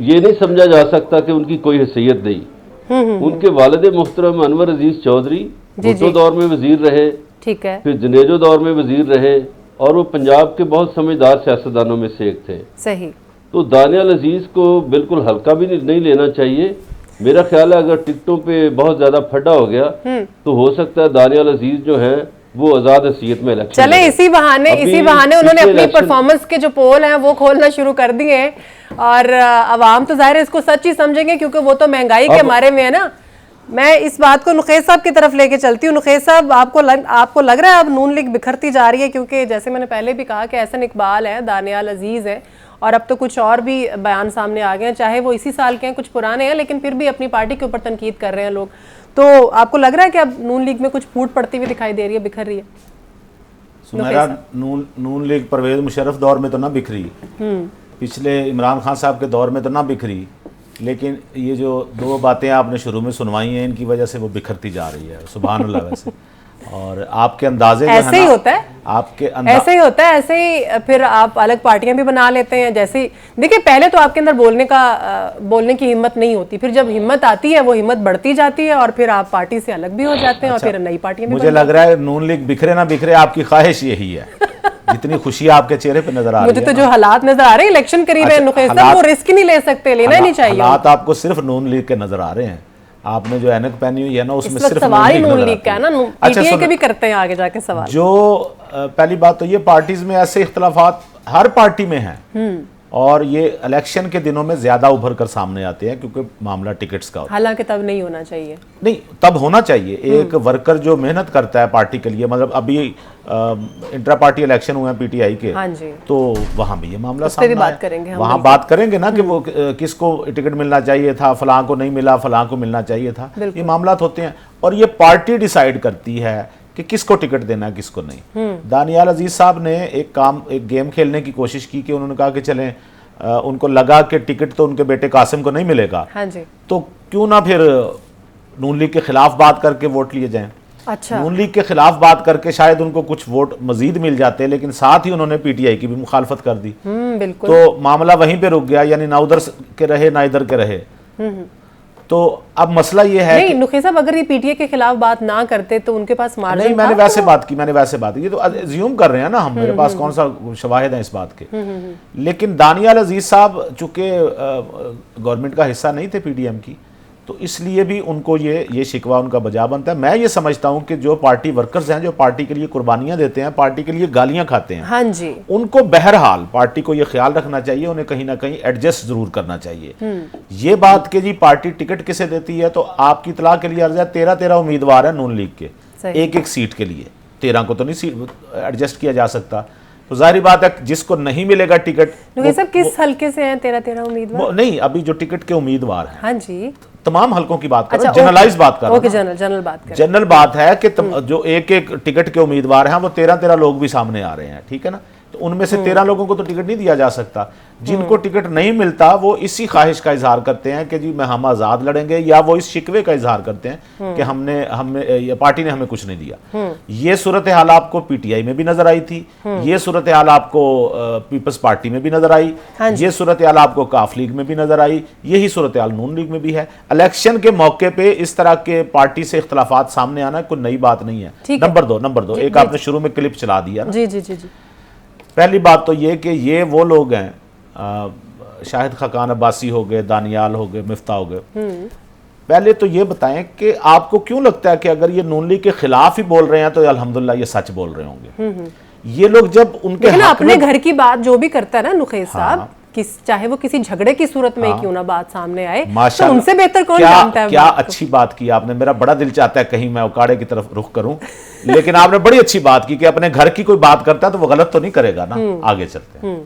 یہ نہیں سمجھا جا سکتا کہ ان کی کوئی حیثیت نہیں. ان کے والد محترم انور عزیز چودھری بھٹو دور میں وزیر رہے, ٹھیک ہے, پھر جنیجو دور میں وزیر رہے, اور وہ پنجاب کے بہت سمجھدار سیاستدانوں میں سے ایک تھے. صحیح. تو دانیال عزیز کو بالکل ہلکا بھی نہیں لینا چاہیے. میرا خیال ہے اگر ٹکٹوں پہ بہت زیادہ پھڈا ہو گیا تو ہو سکتا ہے دانیال عزیز جو ہیں وہ آزاد حیثیت میں الیکشن. چلے اسی بہانے انہوں نے اپنی پرفارمنس کے جو پول ہیں وہ کھولنا شروع کر دیے ہیں, اور عوام تو ظاہر ہے اس کو سچ ہی سمجھیں گے کیونکہ وہ تو مہنگائی کے مارے میں ہے نا. میں اس بات کو نقیز صاحب کی طرف لے کے چلتی ہوں. نقیز صاحب, آپ کو لگ رہا ہے اب نون لیگ بکھرتی جا رہی ہے؟ کیونکہ جیسے میں نے پہلے بھی کہا کہ احسن اقبال ہے, دانیال عزیز ہے, اور اب تو کچھ اور بھی بیان سامنے آ گئے ہیں, چاہے وہ اسی سال کے ہیں, کچھ پرانے ہیں, لیکن پھر بھی اپنی پارٹی کے اوپر تنقید کر رہے ہیں لوگ. تو آپ کو لگ رہا ہے کہ اب نون لیگ میں کچھ پھوٹ پڑتی ہوئی دکھائی دے رہی ہے, بکھر رہی ہے؟ سمیرا, نون لیگ پرویز مشرف دور میں تو نہ بکھری, پچھلے عمران خان صاحب کے دور میں تو نہ بکھری, لیکن یہ جو دو باتیں آپ نے شروع میں سنوائی ہیں ان کی وجہ سے وہ بکھرتی جا رہی ہے. سبحان اللہ. ویسے اور آپ کے اندازے ایسے ہی ہوتا ہے, آپ کے ایسے ہی ہوتا ہے, ایسے ہی پھر آپ الگ پارٹیاں بھی بنا لیتے ہیں. جیسے دیکھیں پہلے تو آپ کے اندر بولنے کی ہمت نہیں ہوتی, پھر جب ہمت آتی ہے وہ ہمت بڑھتی جاتی ہے, اور پھر آپ پارٹی سے الگ بھی ہو جاتے ہیں, اور پھر نئی پارٹیاں بھی. مجھے لگ رہا ہے نون لیگ بکھرے نہ بکھرے آپ کی خواہش یہی ہے. جتنی خوشی آپ کے چہرے پہ نظر آ رہی ہے, مجھے تو جو حالات نظر آ رہے ہیں الیکشن قریب ہے نقیز صاحب, وہ رسک نہیں لے سکتے, لینا ہی نہیں چاہیے. حالات آپ کو صرف نون لیگ کے نظر آ رہے ہیں. آپ نے جو اینک پہنی ہوئی ہے نا اس میں صرف سوال ہی نون لیگ کا ہے نا, پی ٹی آئی کے بھی کرتے ہیں آگے جا کے سوال. جو پہلی بات تو یہ پارٹیز میں ایسے اختلافات ہر پارٹی میں ہیں, اور یہ الیکشن کے دنوں میں زیادہ ابھر کر سامنے آتے ہیں کیونکہ معاملہ ٹکٹس کا ہوتا ہے. حالانکہ تب نہیں ہونا چاہیے. نہیں, تب ہونا چاہیے. ایک ورکر جو محنت کرتا ہے پارٹی کے لیے, مطلب ابھی انٹرا پارٹی الیکشن ہوئے ہیں پی ٹی آئی کے, تو وہاں بھی یہ معاملہ سامنے آیا. وہاں بات کریں گے نا کہ وہ کس کو ٹکٹ ملنا چاہیے تھا, فلاں کو نہیں ملا, فلاں کو ملنا چاہیے تھا. یہ معاملات ہوتے ہیں, اور یہ پارٹی ڈیسائیڈ کرتی ہے کہ کس کو ٹکٹ دینا ہے کس کو نہیں. دانیال عزیز صاحب نے ایک گیم کھیلنے کی کوشش کی کہ انہوں نے کہا کہ چلیں, ان کو لگا کہ ٹکٹ تو ان کے بیٹے قاسم کو نہیں ملے گا, تو کیوں نہ پھر نون لیگ کے خلاف بات کر کے ووٹ لیے جائیں. نون لیگ کے خلاف بات کر کے شاید ان کو کچھ ووٹ مزید مل جاتے, لیکن ساتھ ہی انہوں نے پی ٹی آئی کی بھی مخالفت کر دی. تو معاملہ وہیں پہ رک گیا, یعنی نہ ادھر کے رہے نہ ادھر کے رہے. تو اب مسئلہ یہ ہے نہیں نقیز صاحب, اگر یہ پی ٹی اے کے خلاف بات نہ کرتے تو ان کے پاس مارجن. نہیں, میں نے ویسے بات کی, یہ تو ازیوم کر رہے ہیں نا ہم, میرے پاس کون سا شواہد ہیں اس بات کے. لیکن دانیال عزیز صاحب چونکہ گورنمنٹ کا حصہ نہیں تھے پی ڈی ایم کی, تو اس لیے بھی ان کو یہ شکوہ ان کا بجا بنتا ہے. میں یہ سمجھتا ہوں کہ جو پارٹی ورکرز ہیں, جو پارٹی کے لیے قربانیاں دیتے ہیں, پارٹی کے لیے گالیاں کھاتے ہیں, ہاں جی, ان کو بہرحال پارٹی کو یہ خیال رکھنا چاہیے, انہیں کہیں نہ کہیں ایڈجسٹ ضرور کرنا چاہیے. یہ بات کہ جی پارٹی ٹکٹ کسے دیتی ہے, تو آپ کی اطلاع کے لیے عرض ہے 13 امیدوار ہیں نون لیگ کے, ایک سیٹ کے لیے. 13 کو تو نہیں ایڈجسٹ کیا جا سکتا. تو ظاہری بات ہے جس کو نہیں ملے گا ٹکٹ, کس حلقے سے ہیں 13 امیدوار؟ نہیں, ابھی جو ٹکٹ کے امیدوار ہیں, ہاں جی, تمام حلقوں کی بات کر رہا ہوں, جنرلائز بات کر رہا ہوں. جنرل بات ہے کہ جو ایک ٹکٹ کے امیدوار ہیں وہ 13 لوگ بھی سامنے آ رہے ہیں, ٹھیک ہے نا. تو ان میں سے 13 لوگوں کو تو ٹکٹ نہیں دیا جا سکتا. جن کو ٹکٹ نہیں ملتا وہ اسی خواہش کا اظہار کرتے ہیں کہ جی ہم آزاد لڑیں گے, یا وہ اس شکوے کا اظہار کرتے ہیں کہ ہمیں پارٹی نے ہمیں کچھ نہیں دیا. یہ صورتحال آپ کو پی ٹی آئی میں بھی نظر آئی تھی, یہ صورتحال آپ کو پیپلز پارٹی میں بھی نظر آئی, یہ صورتحال آپ کو کاف لیگ میں بھی نظر آئی, یہی صورتحال نون لیگ میں بھی ہے. الیکشن کے موقع پہ اس طرح کے پارٹی سے اختلافات سامنے آنا کوئی نئی بات نہیں ہے. نمبر دو ایک آپ نے شروع میں کلپ چلا دیا نا. جی. پہلی بات تو یہ کہ یہ وہ لوگ ہیں, شاہد خاقان عباسی ہو گئے, دانیال ہو گئے, مفتاح ہو گئے. پہلے تو یہ بتائیں کہ آپ کو کیوں لگتا ہے کہ اگر یہ نون لیگ کے خلاف ہی بول رہے ہیں تو الحمدللہ یہ سچ بول رہے ہوں گے. یہ لوگ جب ان کے اپنے گھر کی بات جو بھی کرتا ہے نا نقیز صاحب, چاہے وہ کسی جھگڑے کی صورت میں کیوں نہ بات سامنے آئے, تو ان سے بہتر کون جانتا ہے. کیا اچھی بات کی آپ نے, میرا بڑا دل چاہتا ہے کہیں میں اکاڑے کی طرف رخ کروں, لیکن آپ نے بڑی اچھی بات کی کہ اپنے گھر کی کوئی بات کرتا ہے تو وہ غلط تو نہیں کرے گا نا. آگے چلتے ہیں,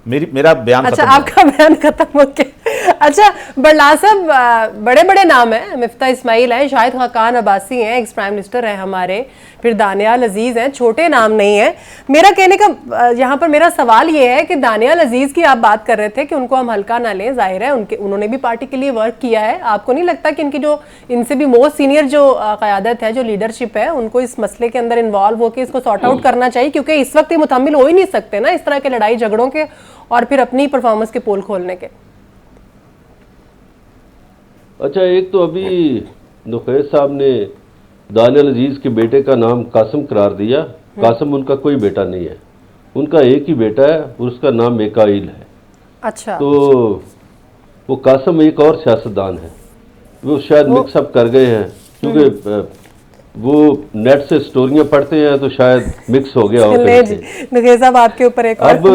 میرا بیان ختم. اچھا, آپ کا بیان ختم ہو گیا. اچھا برلا صاحب, بڑے نام ہیں, مفتاح اسماعیل ہیں, شاہد خاقان عباسی ہیں, ایکس پرائم منسٹر ہیں ہمارے, پھر دانیال عزیز ہیں, چھوٹے نام نہیں ہیں. میرا کہنے کا یہاں پر میرا سوال یہ ہے کہ دانیال عزیز کی آپ بات کر رہے تھے کہ ان کو ہم ہلکا نہ لیں, ظاہر ہے انہوں نے بھی پارٹی کے لیے ورک کیا ہے. آپ کو نہیں لگتا کہ ان سے بھی موسٹ سینئر جو قیادت ہے, جو لیڈرشپ ہے, ان کو اس مسئلے کے اندر انوالو ہو کے اس کو سارٹ آؤٹ کرنا چاہیے, کیونکہ اس وقت یہ متحمل ہو ہی نہیں سکتے نا اس طرح کے لڑائی جھگڑوں کے اور پھر اپنی پرفارمنس کے پول کھولنے کے. اچھا، ایک تو ابھی نقیس صاحب نے دانیال عزیز کے بیٹے کا نام قاسم قرار دیا. قاسم ان کا کوئی بیٹا نہیں ہے، ان کا ایک ہی بیٹا ہے اور اس کا نام میکائیل ہے. اچھا. تو وہ قاسم ایک اور سیاستدان ہے، وہ شاید مکس اپ کر گئے ہیں کیونکہ وہ نیٹ سے سٹوریاں پڑھتے ہیں تو شاید مکس ہو گیا. نقیس صاحب آپ کے اوپر ایک اب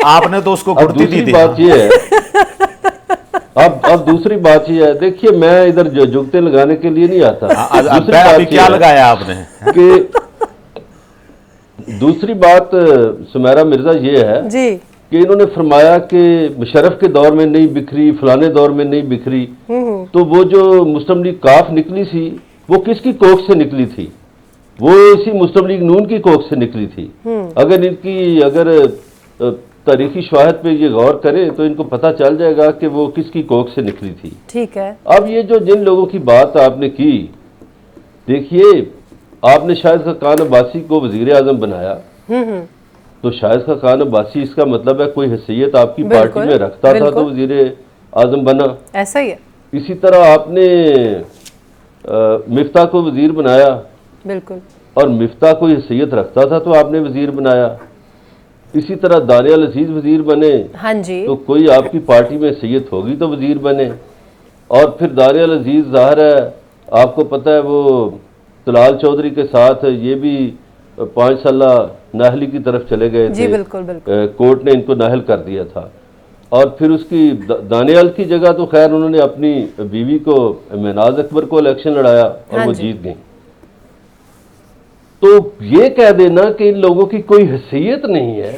آپ نے تو اس کو دوسری بات یہ ہے اب دوسری بات یہ ہے، دیکھیے میں ادھر جو جگتے لگانے کے لیے نہیں آتا. کیا لگایا آپ نے کہ دوسری بات سمیرہ مرزا یہ ہے جی کہ انہوں نے فرمایا کہ مشرف کے دور میں نہیں بکھری، فلانے دور میں نہیں بکھری. تو وہ جو مسلم لیگ کاف نکلی تھی وہ کس کی کوکھ سے نکلی تھی؟ وہ اسی مسلم لیگ نون کی کوکھ سے نکلی تھی. اگر تاریخی شواہد پہ یہ غور کریں تو ان کو پتہ چل جائے گا کہ وہ کس کی کوکھ سے نکلی تھی. ٹھیک ہے. اب یہ جو جن لوگوں کی بات آپ نے کی، دیکھیے آپ نے شاہد خاقان عباسی کو وزیر اعظم بنایا، تو شاہد خاقان عباسی اس کا مطلب ہے کوئی حیثیت آپ کی پارٹی میں رکھتا تھا تو وزیر اعظم بنا. ایسا ہی ہے. اسی طرح آپ نے مفتاح کو وزیر بنایا، بالکل، اور مفتاح کوئی حیثیت رکھتا تھا تو آپ نے وزیر بنایا. اسی طرح دانیال عزیز وزیر بنے، ہاں جی، تو کوئی آپ کی پارٹی میں حیثیت ہوگی تو وزیر بنے. اور پھر دانیال عزیز ظاہر ہے آپ کو پتہ ہے وہ طلال چودھری کے ساتھ یہ بھی 5 سالہ نااہلی کی طرف چلے گئے تھے. جی بالکل بالکل. کورٹ نے ان کو نااہل کر دیا تھا. اور پھر اس کی دانیال کی جگہ تو خیر انہوں نے اپنی بیوی کو میناز اکبر کو الیکشن لڑایا اور وہ جیت گئیں. تو یہ کہہ دینا کہ ان لوگوں کی کوئی حیثیت نہیں ہے،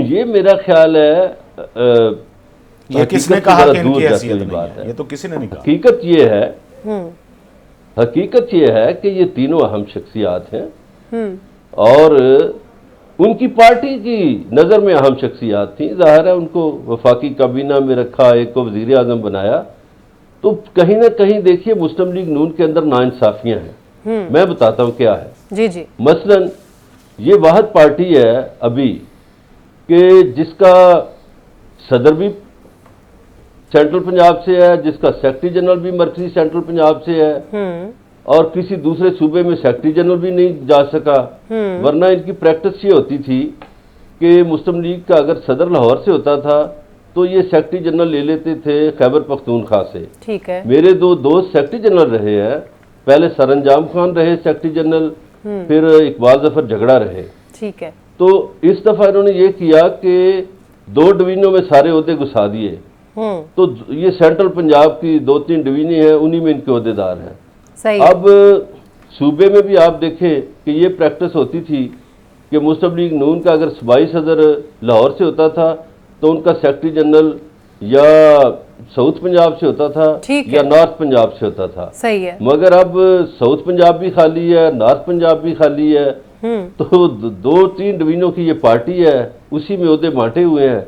یہ میرا خیال ہے یہ کس نے کہا کہ ان کی حیثیت نہیں ہے؟ یہ تو کسی نے نہیں کہا. حقیقت یہ ہے کہ یہ تینوں اہم شخصیات ہیں اور ان کی پارٹی کی نظر میں اہم شخصیات تھیں. ظاہر ہے ان کو وفاقی کابینہ میں رکھا، ایک کو وزیر اعظم بنایا. تو کہیں نہ کہیں دیکھیے مسلم لیگ نون کے اندر ناانصافیاں ہیں. میں بتاتا ہوں کیا ہے. جی جی. مثلا یہ واحد پارٹی ہے ابھی کہ جس کا صدر بھی سینٹرل پنجاب سے ہے، جس کا سیکرٹری جنرل بھی مرکزی سینٹرل پنجاب سے ہے، اور کسی دوسرے صوبے میں سیکرٹری جنرل بھی نہیں جا سکا. ورنہ ان کی پریکٹس یہ ہوتی تھی کہ مسلم لیگ کا اگر صدر لاہور سے ہوتا تھا تو یہ سیکرٹری جنرل لے لیتے تھے خیبر پختونخوا سے. ٹھیک ہے. میرے 2 دوست سیکرٹری جنرل رہے ہیں، پہلے سرانجام خان رہے سیکرٹری جنرل، پھر اقبال ظفر جھگڑا رہے. ٹھیک ہے. تو اس دفعہ انہوں نے یہ کیا کہ 2 ڈویژنوں میں سارے عہدے گھسا دیے. تو یہ سینٹرل پنجاب کی 2-3 ڈویژنیں ہیں، انہی میں ان کے عہدیدار ہیں. اب صوبے میں بھی آپ دیکھیں کہ یہ پریکٹس ہوتی تھی کہ مسلم لیگ نون کا اگر صوبائی صدر لاہور سے ہوتا تھا تو ان کا سیکرٹری جنرل یا ساؤتھ پنجاب سے ہوتا تھا یا نارتھ پنجاب سے ہوتا تھا. صحیح ہے. مگر اب ساؤتھ پنجاب بھی خالی ہے، نارتھ پنجاب بھی خالی ہے، تو 2-3 ڈویژنوں کی یہ پارٹی ہے، اسی میں عہدے بانٹے ہوئے ہیں.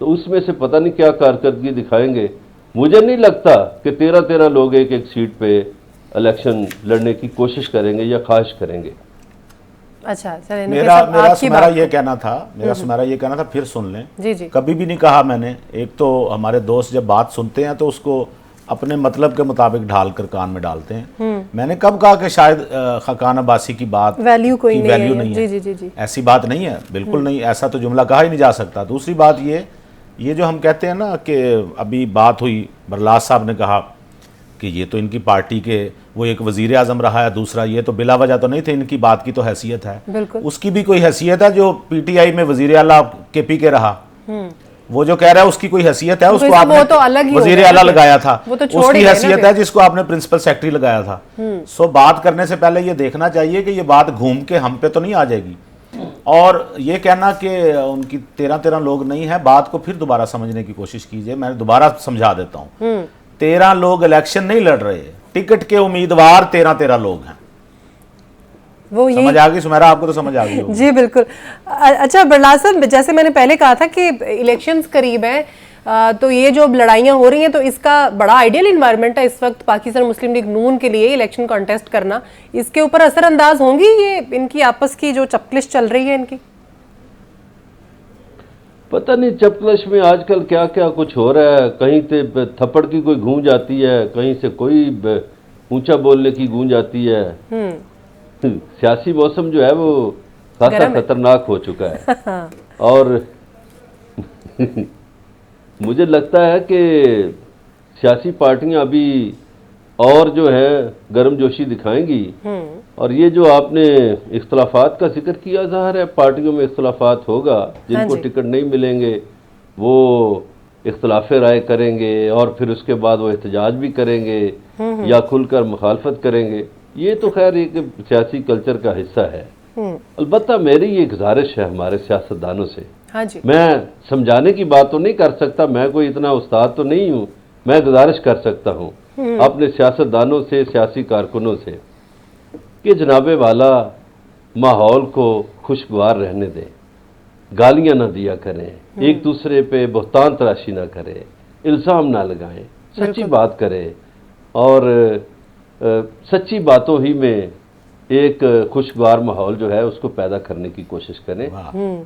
تو اس میں سے پتہ نہیں کیا کارکردگی دکھائیں گے. مجھے نہیں لگتا کہ 13 لوگ ایک سیٹ پہ الیکشن لڑنے کی کوشش کریں گے یا خواہش کریں گے. اچھا میرا سمیرا یہ کہنا تھا پھر سن لیں. جی. کبھی بھی نہیں کہا میں نے. ایک تو ہمارے دوست جب بات سنتے ہیں تو اس کو اپنے مطلب کے مطابق ڈھال کر کان میں ڈالتے ہیں. میں نے کب کہا کہ شاید خاقان عباسی کی بات ویلیو کوئی نہیں ہے؟ جی. ایسی بات نہیں ہے، بالکل نہیں. ایسا تو جملہ کہا ہی نہیں جا سکتا. دوسری بات یہ جو ہم کہتے ہیں نا کہ ابھی بات ہوئی، برلاس صاحب نے کہا کہ یہ تو ان کی پارٹی کے وہ ایک وزیر اعظم رہا ہے، دوسرا یہ تو بلا وجہ تو نہیں تھے، ان کی بات کی تو حیثیت ہے. اس کی بھی کوئی حیثیت ہے جو پی ٹی آئی میں وزیر اعلیٰ کے پی کے رہا. وہ جو کہہ رہا ہے اس کی کوئی حیثیت ہے، اس کو آپ نے وزیر اعلیٰ لگایا تھا. اس کی حیثیت ہے جس کو آپ نے پرنسپل سیکرٹری لگایا تھا. سو بات کرنے سے پہلے یہ دیکھنا چاہیے کہ یہ بات گھوم کے ہم پہ تو نہیں آ جائے گی. اور یہ کہنا کہ ان کی 13 لوگ نہیں ہیں، بات کو پھر دوبارہ سمجھنے کی کوشش کیجئے. میں دوبارہ سمجھا دیتا ہوں. 13 لوگ الیکشن نہیں لڑ رہے، ٹکٹ کے امیدوار 13 لوگ ہیں. وہ سمجھ آ گئی سمیرا؟ آپ کو تو سمجھ آ گئی ہوگی. جی بالکل. اچھا برلاس صاحب، جیسے میں نے پہلے کہا تھا کہ الیکشنز قریب ہیں، تو یہ جو لڑائیاں ہو رہی ہیں تو اس کا بڑا آئیڈیل انوائرمنٹ ہے اس وقت پاکستان مسلم لیگ نون کے لیے الیکشن کانٹیسٹ کرنا. اس کے اوپر اثر انداز ہوں گی یہ ان کی آپس کی جو چپکلش چل رہی ہے ان کی؟ پتہ نہیں چپکلش میں آج کل کیا کیا کچھ ہو رہا ہے. کہیں سے تھپڑ کی کوئی گونج آتی ہے, کہیں سے کوئی اونچا بولنے کی گونج آتی ہے. سیاسی موسم جو ہے وہ خاصا خطرناک ہو چکا ہے. اور مجھے لگتا ہے کہ سیاسی پارٹیاں ابھی اور جو ہے گرم جوشی دکھائیں گی. اور یہ جو آپ نے اختلافات کا ذکر کیا, ظاہر ہے پارٹیوں میں اختلافات ہوگا. جن کو ٹکٹ نہیں ملیں گے وہ اختلاف رائے کریں گے, اور پھر اس کے بعد وہ احتجاج بھی کریں گے یا کھل کر مخالفت کریں گے. یہ تو خیر ایک سیاسی کلچر کا حصہ ہے. البتہ میری یہ گزارش ہے ہمارے سیاستدانوں سے, میں سمجھانے کی بات تو نہیں کر سکتا, میں کوئی اتنا استاد تو نہیں ہوں, میں گزارش کر سکتا ہوں اپنے سیاستدانوں سے, سیاسی کارکنوں سے, کہ جناب والا ماحول کو خوشگوار رہنے دیں, گالیاں نہ دیا کریں, ایک دوسرے پہ بہتان تراشی نہ کریں, الزام نہ لگائیں, سچی بات کریں, اور سچی باتوں ہی میں ایک خوشگوار ماحول جو ہے اس کو پیدا کرنے کی کوشش کریں,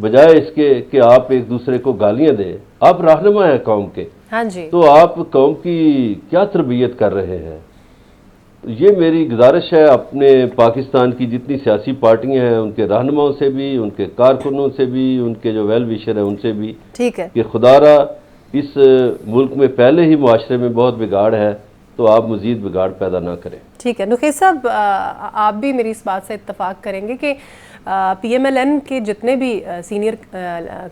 بجائے اس کے کہ آپ ایک دوسرے کو گالیاں دیں. آپ رہنما ہیں قوم کے, تو آپ قوم کی کیا تربیت کر رہے ہیں؟ یہ میری گزارش ہے اپنے پاکستان کی جتنی سیاسی پارٹیاں ہیں ان کے رہنماؤں سے بھی, ان کے کارکنوں سے بھی, ان کے جو ویل ویشر ہیں ان سے بھی, کہ خدا را اس ملک میں پہلے ہی معاشرے میں بہت بگاڑ ہے, تو آپ مزید بگاڑ پیدا نہ کریں. ٹھیک ہے نخیل صاحب, آپ بھی میری اس بات سے اتفاق کریں گے کہ پی ایم ایل این کے جتنے بھی سینئر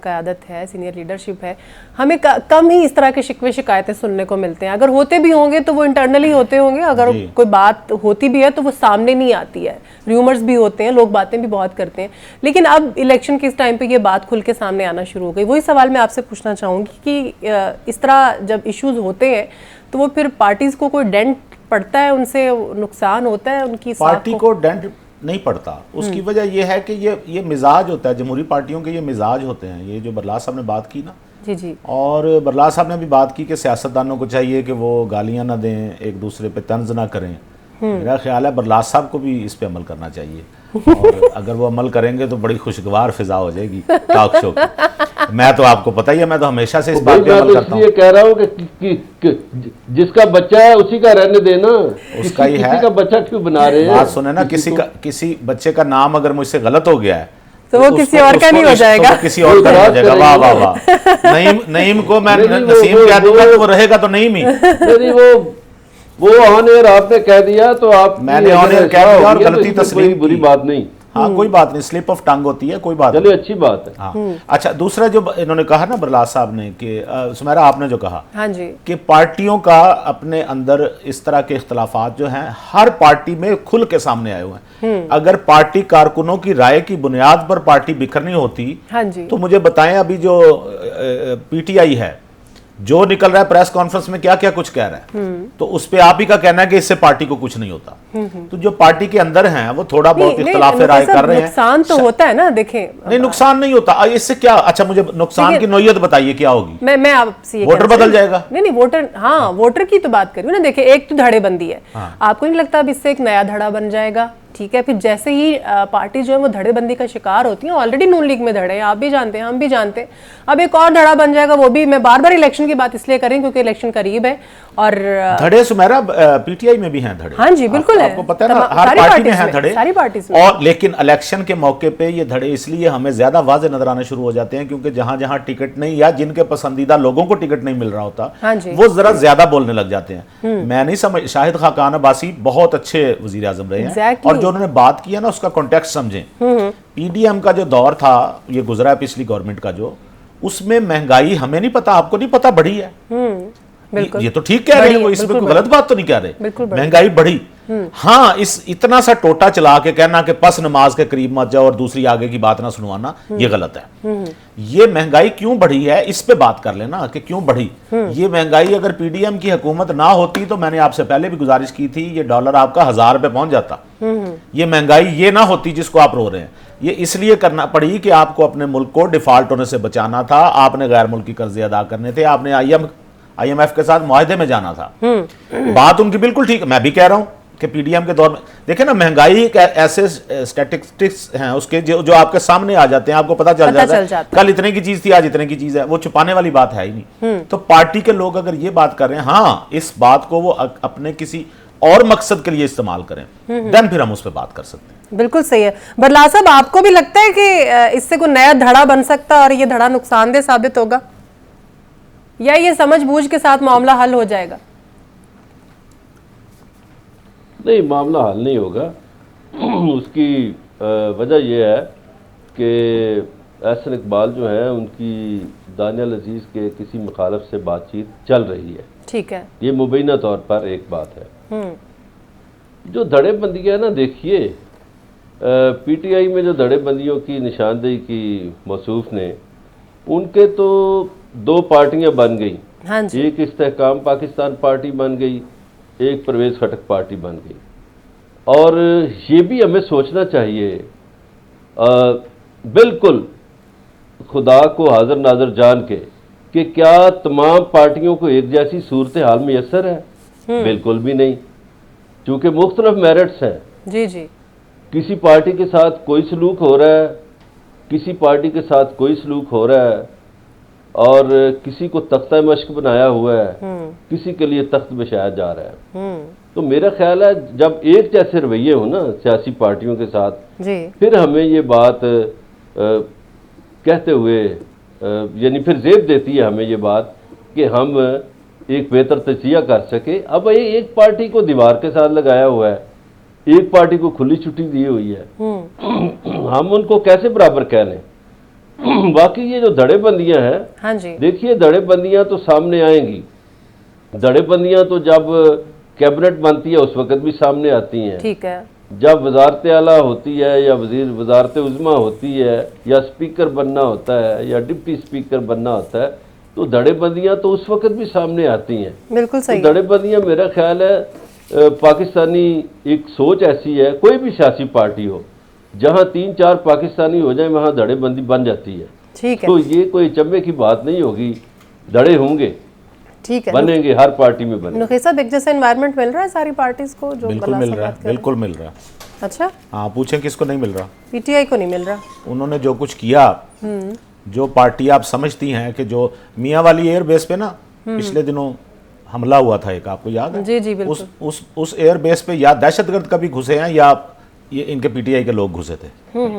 قیادت ہے, سینئر لیڈرشپ ہے, ہمیں کم ہی اس طرح کے شکوے شکایتیں سننے کو ملتے ہیں. اگر ہوتے بھی ہوں گے تو وہ انٹرنلی ہوتے ہوں گے, اگر کوئی بات ہوتی بھی ہے تو وہ سامنے نہیں آتی ہے. ریومرز بھی ہوتے ہیں, لوگ باتیں بھی بہت کرتے ہیں, لیکن اب الیکشن کے اس ٹائم پہ یہ بات کھل کے سامنے آنا شروع ہو گئی. وہی سوال میں آپ سے پوچھنا چاہوں گی کہ اس طرح جب ایشوز ہوتے ہیں تو وہ پھر پارٹیز کو کوئی ڈینٹ پڑتا ہے, ان سے نقصان ہوتا ہے ان کی پارٹی کو ڈینٹ نہیں پڑتا. اس کی وجہ یہ ہے کہ یہ مزاج ہوتا ہے جمہوری پارٹیوں کے, یہ مزاج ہوتے ہیں. یہ جو برلاس صاحب نے بات کی نا, جی, اور برلاس صاحب نے بھی بات کی کہ سیاستدانوں کو چاہیے کہ وہ گالیاں نہ دیں, ایک دوسرے پہ طنز نہ کریں. میرا خیال ہے برلاس صاحب کو بھی اس پہ عمل کرنا چاہیے, اور اگر وہ عمل کریں گے تو بڑی خوشگوار فضا ہو جائے گی ٹاک شو کی. میں تو آپ کو پتہ ہی ہے, میں تو ہمیشہ سے اس بات پہ عمل کرتا ہوں. میں کہہ رہا ہوں کہ جس کا بچہ ہے اسی کا رہنے دینا, اس کا ہی ہے. کسی کا بچہ کیوں بنا رہے ہیں؟ بات سنیں نا, کسی بچے کا نام اگر مجھ سے غلط ہو گیا ہے تو وہ کسی اور کا نہیں ہو جائے گا, کسی اور کا نہیں ہو جائے گا. واہ واہ واہ. نعیم کو میں نسیم کہہ دوں گا تو وہ رہے گا تو نعیم ہی. وہ آن ایئر آپ نے کہہ دیا تو آپ, میں نے آن ایئر کہہ دیا اور غلطی تسلیم, بری بات نہیں. ہاں کوئی بات نہیں, سلپ آف ٹنگ ہوتی ہے, کوئی بات نہیں, چلیے اچھی بات ہے. ہاں اچھا, دوسرا جو انہوں نے کہا نا برلاس صاحب نے, کہ سمیرا آپ نے جو کہا کہ پارٹیوں کا اپنے اندر اس طرح کے اختلافات جو ہیں ہر پارٹی میں کھل کے سامنے آئے ہوئے ہیں. اگر پارٹی کارکنوں کی رائے کی بنیاد پر پارٹی بکھرنی ہوتی تو مجھے بتائیں, ابھی جو پی ٹی آئی ہے جو نکل رہا ہے پریس کانفرنس میں کیا کیا کچھ کہہ رہا ہے, تو اس پہ آپ ہی کا کہنا ہے کہ اس سے پارٹی کو کچھ نہیں ہوتا. تو جو پارٹی کے اندر ہیں وہ تھوڑا بہت اختلاف رائے کر رہے ہیں. نقصان تو ہوتا ہے نا, دیکھیں نہیں نقصان نہیں ہوتا, اس سے کیا, اچھا مجھے نقصان کی نوعیت بتائیے کیا ہوگی. میں آپ سے ووٹر بدل جائے گا. نہیں ووٹر, ہاں ووٹر کی تو بات کری نا. دیکھیں ایک تو دھڑے بندی ہے, آپ کو نہیں لگتا اب اس سے ایک نیا دھڑا بن جائے گا؟ ٹھیک ہے, پھر جیسے ہی پارٹی جو ہے وہ دھڑے بندی کا شکار ہوتی ہیں, آلریڈی نون لیگ میں دھڑے ہیں, آپ بھی جانتے ہیں, ہم بھی جانتے ہیں, اب ایک اور دھڑا بن جائے گا. وہ بھی میں بار بار الیکشن کی بات اس لیے کریں کیونکہ الیکشن قریب ہے. اور دھڑے سمیرا پی ٹی آئی میں بھی ہیں دھڑے, ہاں جی بالکل ہے, آپ کو پتہ ہے نا ہر پارٹی میں ہیں دھڑے, ساری پارٹیز میں. اور لیکن الیکشن کے موقع پہ یہ دھڑے اس لیے ہمیں زیادہ واضح نظر آنے شروع ہو جاتے ہیں کیونکہ جہاں جہاں ٹکٹ نہیں یا جن کے پسندیدہ لوگوں کو ٹکٹ نہیں مل رہا ہوتا وہ ذرا زیادہ بولنے لگ جاتے ہیں. میں نہیں سمجھ, شاہد خاقان عباسی بہت اچھے وزیر اعظم رہے ہیں, اور جو انہوں نے بات کی ہے نا اس کا کانٹیکسٹ سمجھیں. پی ڈی ایم کا جو دور تھا یہ گزرا ہے پچھلی گورنمنٹ کا, جو اس میں مہنگائی ہمیں نہیں پتا, آپ کو نہیں پتا, بڑھی ہے. یہ تو ٹھیک کہہ رہے ہیں وہ, اس میں کوئی غلط بات تو نہیں کہہ رہے, مہنگائی بڑھی. ہاں اتنا سا ٹوٹا چلا کے کہنا کہ پس نماز کے قریب مت جاؤ اور دوسری آگے کی بات نہ سنوانا, یہ غلط ہے. یہ مہنگائی کیوں بڑھی ہے اس پہ بات کر لینا کہ کیوں بڑھی. یہ مہنگائی اگر پی ڈی ایم کی حکومت نہ ہوتی تو میں نے آپ سے پہلے بھی گزارش کی تھی, یہ ڈالر آپ کا 1000 پہ پہنچ جاتا. یہ مہنگائی یہ نہ ہوتی جس کو آپ رو رہے ہیں. یہ اس لیے کرنا پڑی کہ آپ کو اپنے ملک کو ڈیفالٹ ہونے سے بچانا تھا, آپ نے غیر ملکی قرضے ادا کرنے تھے, آپ نے آئی ایم ایف کے ساتھ معاہدے میں جانا تھا. بات ان کی بالکل ٹھیک, میں بھی کہہ رہا ہوں کہ پی ڈی ایم کے دور میں دیکھیں نا مہنگائی ایک ایسے اسٹیٹسٹکس ہیں اس کے جو آپ کے سامنے آ جاتے ہیں, آپ کو پتہ چل جاتا ہے کل اتنے کی چیز تھی آج اتنے کی چیز ہے, وہ چھپانے والی بات ہے ہی نہیں. تو پارٹی کے لوگ اگر یہ بات کر رہے ہیں, ہاں اس بات کو وہ اپنے کسی اور مقصد کے لیے استعمال کریں, دین پھر ہم اس پہ بات کر سکتے ہیں. بالکل صحیح ہے. برلا صاحب, آپ کو بھی لگتا ہے کہ اس سے کوئی نیا دھڑا بن سکتا اور یہ دھڑا نقصان دہ ثابت ہوگا, یا یہ سمجھ بوجھ کے ساتھ معاملہ حل ہو جائے گا؟ نہیں, معاملہ حل نہیں ہوگا. اس کی وجہ یہ ہے کہ احسن اقبال جو ہیں ان کی دانیال عزیز کے کسی مخالف سے بات چیت چل رہی ہے. ٹھیک ہے, یہ مبینہ طور پر ایک بات ہے. جو دھڑے بندی ہے نا, دیکھیے پی ٹی آئی میں جو دھڑے بندیوں کی نشاندہی کی موصوف نے, ان کے تو 2 پارٹیاں بن گئی. ایک استحکام پاکستان پارٹی بن گئی, ایک پرویز خٹک پارٹی بن گئی. اور یہ بھی ہمیں سوچنا چاہیے, بالکل خدا کو حاضر ناظر جان کے, کہ کیا تمام پارٹیوں کو ایک جیسی صورتحال میسر ہے؟ بالکل بھی نہیں, چونکہ مختلف میرٹس ہیں. جی جی, کسی پارٹی کے ساتھ کوئی سلوک ہو رہا ہے, کسی پارٹی کے ساتھ کوئی سلوک ہو رہا ہے, اور کسی کو تختہ مشق بنایا ہوا ہے, کسی کے لیے تخت بچھایا جا رہا ہے. تو میرا خیال ہے جب ایک جیسے رویے ہوں نا سیاسی پارٹیوں کے ساتھ, پھر ہمیں یہ بات کہتے ہوئے یعنی پھر زیب دیتی ہے ہمیں یہ بات کہ ہم ایک بہتر تجزیہ کر سکے. اب ایک پارٹی کو دیوار کے ساتھ لگایا ہوا ہے, ایک پارٹی کو کھلی چھٹی دی ہوئی ہے, ہم ان کو کیسے برابر کہہ لیں؟ باقی یہ جو دھڑے بندیاں ہیں, دیکھیے دھڑے بندیاں تو سامنے آئیں گی. دھڑے بندیاں تو جب کیبنٹ بنتی ہے اس وقت بھی سامنے آتی ہیں. ٹھیک ہے, جب وزارت اعلیٰ ہوتی ہے یا وزارت عظمیٰ ہوتی ہے یا اسپیکر بننا ہوتا ہے یا ڈپٹی اسپیکر بننا ہوتا ہے, تو دھڑے بندیاں تو اس وقت بھی سامنے آتی ہیں. بالکل صحیح. دھڑے بندیاں میرا خیال ہے پاکستانی ایک سوچ ایسی ہے, کوئی بھی سیاسی پارٹی ہو, جہاں 3-4 پاکستانی ہو جائیں وہاں دھڑے بندی بن جاتی ہے. ٹھیک ہے, تو یہ کوئی چمے کی بات نہیں ہوگی, دھڑے ہوں گے, ٹھیک ہے, بنیں گے, ہر پارٹی میں بنیں گے. نقی صاحب, ایک جیسا انوائرمنٹ مل رہا ہے ساری پارٹیز کو؟ جو بالکل مل رہا ہے, بالکل مل رہا ہے. اچھا, ہاں پوچھیں کس کو نہیں مل رہا؟ پی ٹی آئی کو نہیں مل رہا. انہوں نے جو کچھ کیا, جو پارٹی آپ سمجھتی ہیں کہ جو میاں والی ایئر بیس پہ نا پچھلے دنوں حملہ ہوا تھا ایک, آپ کو یاد ہے؟ جی جی بالکل. اس ایئر بیس پہ یا دہشت گرد کبھی گھسے ہیں یا یہ ان کے پی ٹی آئی کے لوگ گھسے تھے.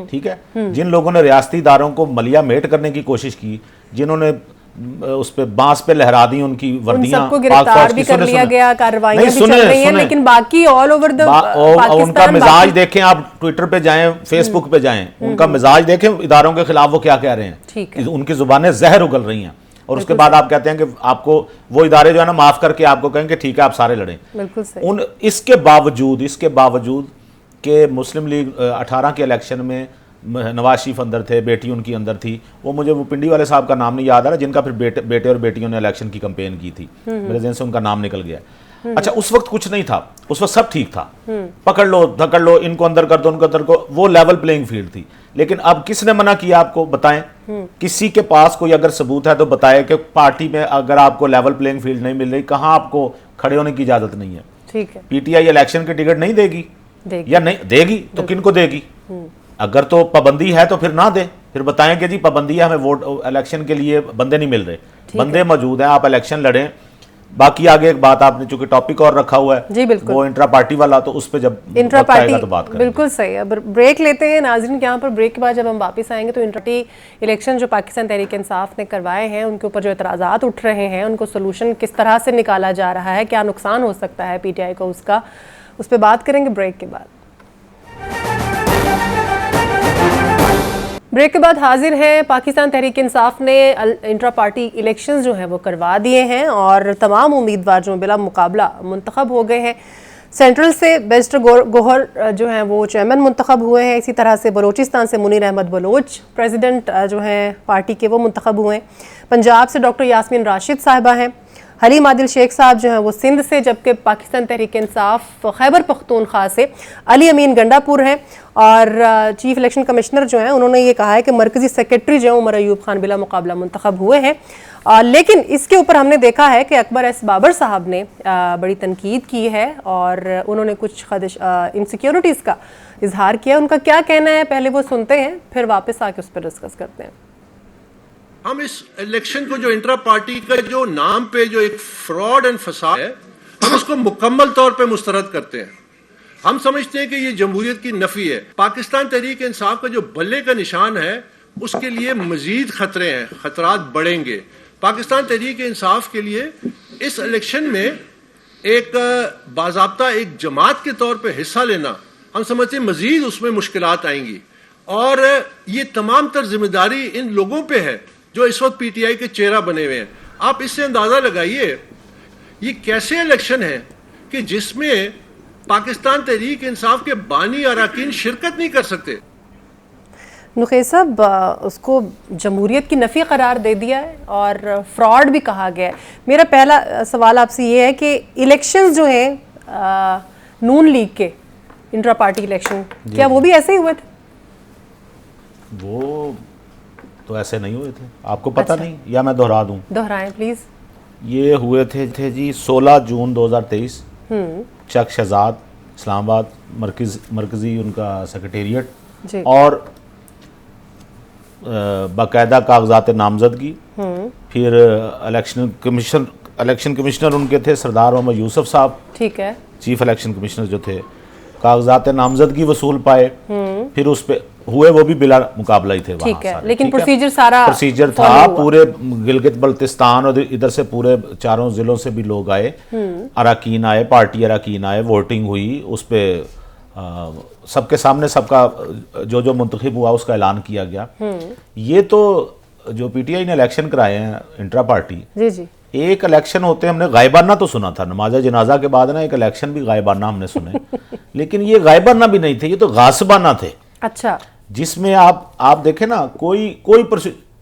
ٹھیک ہے, جن لوگوں نے ریاستی اداروں کو ملیا میٹ کرنے کی کوشش کی, جنہوں نے اس پہ بانس پہ لہرا دی ان کی وردیاں, سب کو گرفتار بھی کر لیا گیا, کارروائیاں بھی چل رہی ہیں, لیکن باقی آل اوور دا پاکستان ان کا مزاج دیکھیں, آپ ٹویٹر پہ جائیں, فیس بک پہ جائیں, ان کا مزاج دیکھیں اداروں کے خلاف وہ کیا کہہ رہے ہیں. ان کی زبانیں زہر اگل رہی ہیں, اور اس کے بعد آپ کہتے ہیں کہ آپ کو وہ ادارے جو ہے نا معاف کر کے آپ کو کہیں کہ ٹھیک ہے آپ سارے لڑیں. اس کے باوجود کہ مسلم لیگ 18 کے الیکشن میں نواز شریف اندر تھے, بیٹی ان کی اندر تھی, وہ مجھے وہ پنڈی والے صاحب کا نام نہیں یاد آ رہا, جن کا پھر بیٹے اور بیٹیوں نے الیکشن کی کمپین کی تھی, میرے ذہن سے ان کا نام نکل گیا. اچھا, اس وقت کچھ نہیں تھا, اس وقت سب ٹھیک تھا, پکڑ لو دھکڑ لو, ان کو اندر کر دو, ان کو اندر کو, وہ لیول پلینگ فیلڈ تھی. لیکن اب کس نے منع کیا آپ کو بتائیں؟ کسی کے پاس کوئی اگر ثبوت ہے تو بتائے کہ پارٹی میں اگر آپ کو لیول پلینگ فیلڈ نہیں مل رہی, کہاں آپ کو کھڑے ہونے کی اجازت نہیں ہے. ٹھیک ہے, پی ٹی آئی الیکشن کی ٹکٹ نہیں دے گی یا نہیں دے گی تو کن کو دے گی؟ اگر تو پابندی ہے تو پھر نہ دے, پھر بتائیں کہ جی پابندی ہے, ہمیں ووٹ الیکشن کے لیے بندے نہیں مل رہے. بندے موجود ہیں, آپ الیکشن لڑیں. باقی آگے ایک بات آپ نے چونکہ ٹاپک اور رکھا ہوا ہے, جی بالکل, وہ انٹرا پارٹی والا, تو اس پہ جب انٹرا پارٹی تو بات کریں. بالکل صحیح ہے. بریک لیتے ہیں ناظرین, یہاں پر بریک کے بعد جب ہم واپس آئیں گے تو انٹرا الیکشن جو پاکستان تحریک انصاف نے کروائے ہیں, ان کے اوپر جو اعتراضات اٹھ رہے ہیں, ان کو سولوشن کس طرح سے نکالا جا رہا ہے, کیا نقصان ہو سکتا ہے پی ٹی آئی کو اس کا, اس پہ بات کریں گے بریک کے بعد. بریک کے بعد حاضر ہیں. پاکستان تحریک انصاف نے انٹرا پارٹی الیکشنز جو ہیں وہ کروا دیے ہیں, اور تمام امیدوار جو بلا مقابلہ منتخب ہو گئے ہیں. سینٹرل سے بیرسٹر گوہر جو ہیں وہ چیئرمین منتخب ہوئے ہیں. اسی طرح سے بلوچستان سے منیر احمد بلوچ پریزیڈنٹ جو ہیں پارٹی کے وہ منتخب ہوئے ہیں. پنجاب سے ڈاکٹر یاسمین راشد صاحبہ ہیں. حلیم عادل شیخ صاحب جو ہیں وہ سندھ سے، جبکہ پاکستان تحریک انصاف خیبر پختونخوا سے علی امین گنڈا پور ہیں، اور چیف الیکشن کمشنر جو ہیں انہوں نے یہ کہا ہے کہ مرکزی سیکرٹری جو ہیں عمر ایوب خان بلا مقابلہ منتخب ہوئے ہیں. لیکن اس کے اوپر ہم نے دیکھا ہے کہ اکبر ایس بابر صاحب نے بڑی تنقید کی ہے اور انہوں نے کچھ انسیکیورٹیز کا اظہار کیا. ان کا کیا کہنا ہے پہلے وہ سنتے ہیں، پھر واپس آ کے اس پر ڈسکس کرتے ہیں. ہم اس الیکشن کو جو انٹرا پارٹی کا جو نام پہ جو ایک فراڈ اینڈ فساد ہے، ہم اس کو مکمل طور پہ مسترد کرتے ہیں. ہم سمجھتے ہیں کہ یہ جمہوریت کی نفی ہے. پاکستان تحریک انصاف کا جو بلے کا نشان ہے اس کے لیے مزید خطرے ہیں، خطرات بڑھیں گے. پاکستان تحریک انصاف کے لیے اس الیکشن میں ایک باضابطہ ایک جماعت کے طور پہ حصہ لینا، ہم سمجھتے ہیں مزید اس میں مشکلات آئیں گی. اور یہ تمام تر ذمہ داری ان لوگوں پہ ہے جو اس وقت پی ٹی آئی کے چہرہ بنے ہوئے ہیں. آپ اس سے اندازہ لگائیے یہ کیسے الیکشن ہے کہ جس میں پاکستان تحریک انصاف کے بانی اراکین شرکت نہیں کر سکتے. نقیب صاحب، اس کو جمہوریت کی نفی قرار دے دیا ہے اور فراڈ بھی کہا گیا ہے. میرا پہلا سوال آپ سے یہ ہے کہ الیکشنز جو ہیں نون لیگ کے انٹرا پارٹی الیکشن، کیا وہ بھی ایسے ہی ہوئے تھے؟ وہ تو ایسے نہیں ہوئے تھے. آپ کو پتہ نہیں یا میں دہرا دوں؟ دہرائیں پلیز. یہ ہوئے تھے جی 16 جون 2023 چک شہزاد اسلام آباد مرکزی ان کا سیکریٹریٹ، اور باقاعدہ کاغذات نامزدگی. پھر الیکشن کمشنر ان کے تھے سردار محمد یوسف صاحب، ٹھیک ہے، چیف الیکشن کمشنر جو تھے. کاغذات نامزدگی وصول پائے، پھر اس پہ ہوئے وہ بھی بلا مقابلہ ہی تھے ٹھیک ہے، وہاں. لیکن پروسیجر تھا پورے گلگت بلتستان اور ادھر سے پورے 4 ضلعوں سے بھی لوگ آئے، اراکین آئے، پارٹی اراکین آئے، ووٹنگ ہوئی. اس پہ سب کے سامنے سب کا جو منتخب ہوا اس کا اعلان کیا گیا. یہ تو جو پی ٹی آئی نے الیکشن کرائے ہیں انٹرا پارٹی، ایک الیکشن ہوتے ہیں، ہم نے غائبانہ تو سنا تھا نماز جنازہ کے بعد نا ایک الیکشن بھی غائبانہ ہم نے سنے، لیکن یہ غائبانہ بھی نہیں تھے، یہ تو غاصبانہ تھے. اچھا، جس میں آپ دیکھیں نا کوئی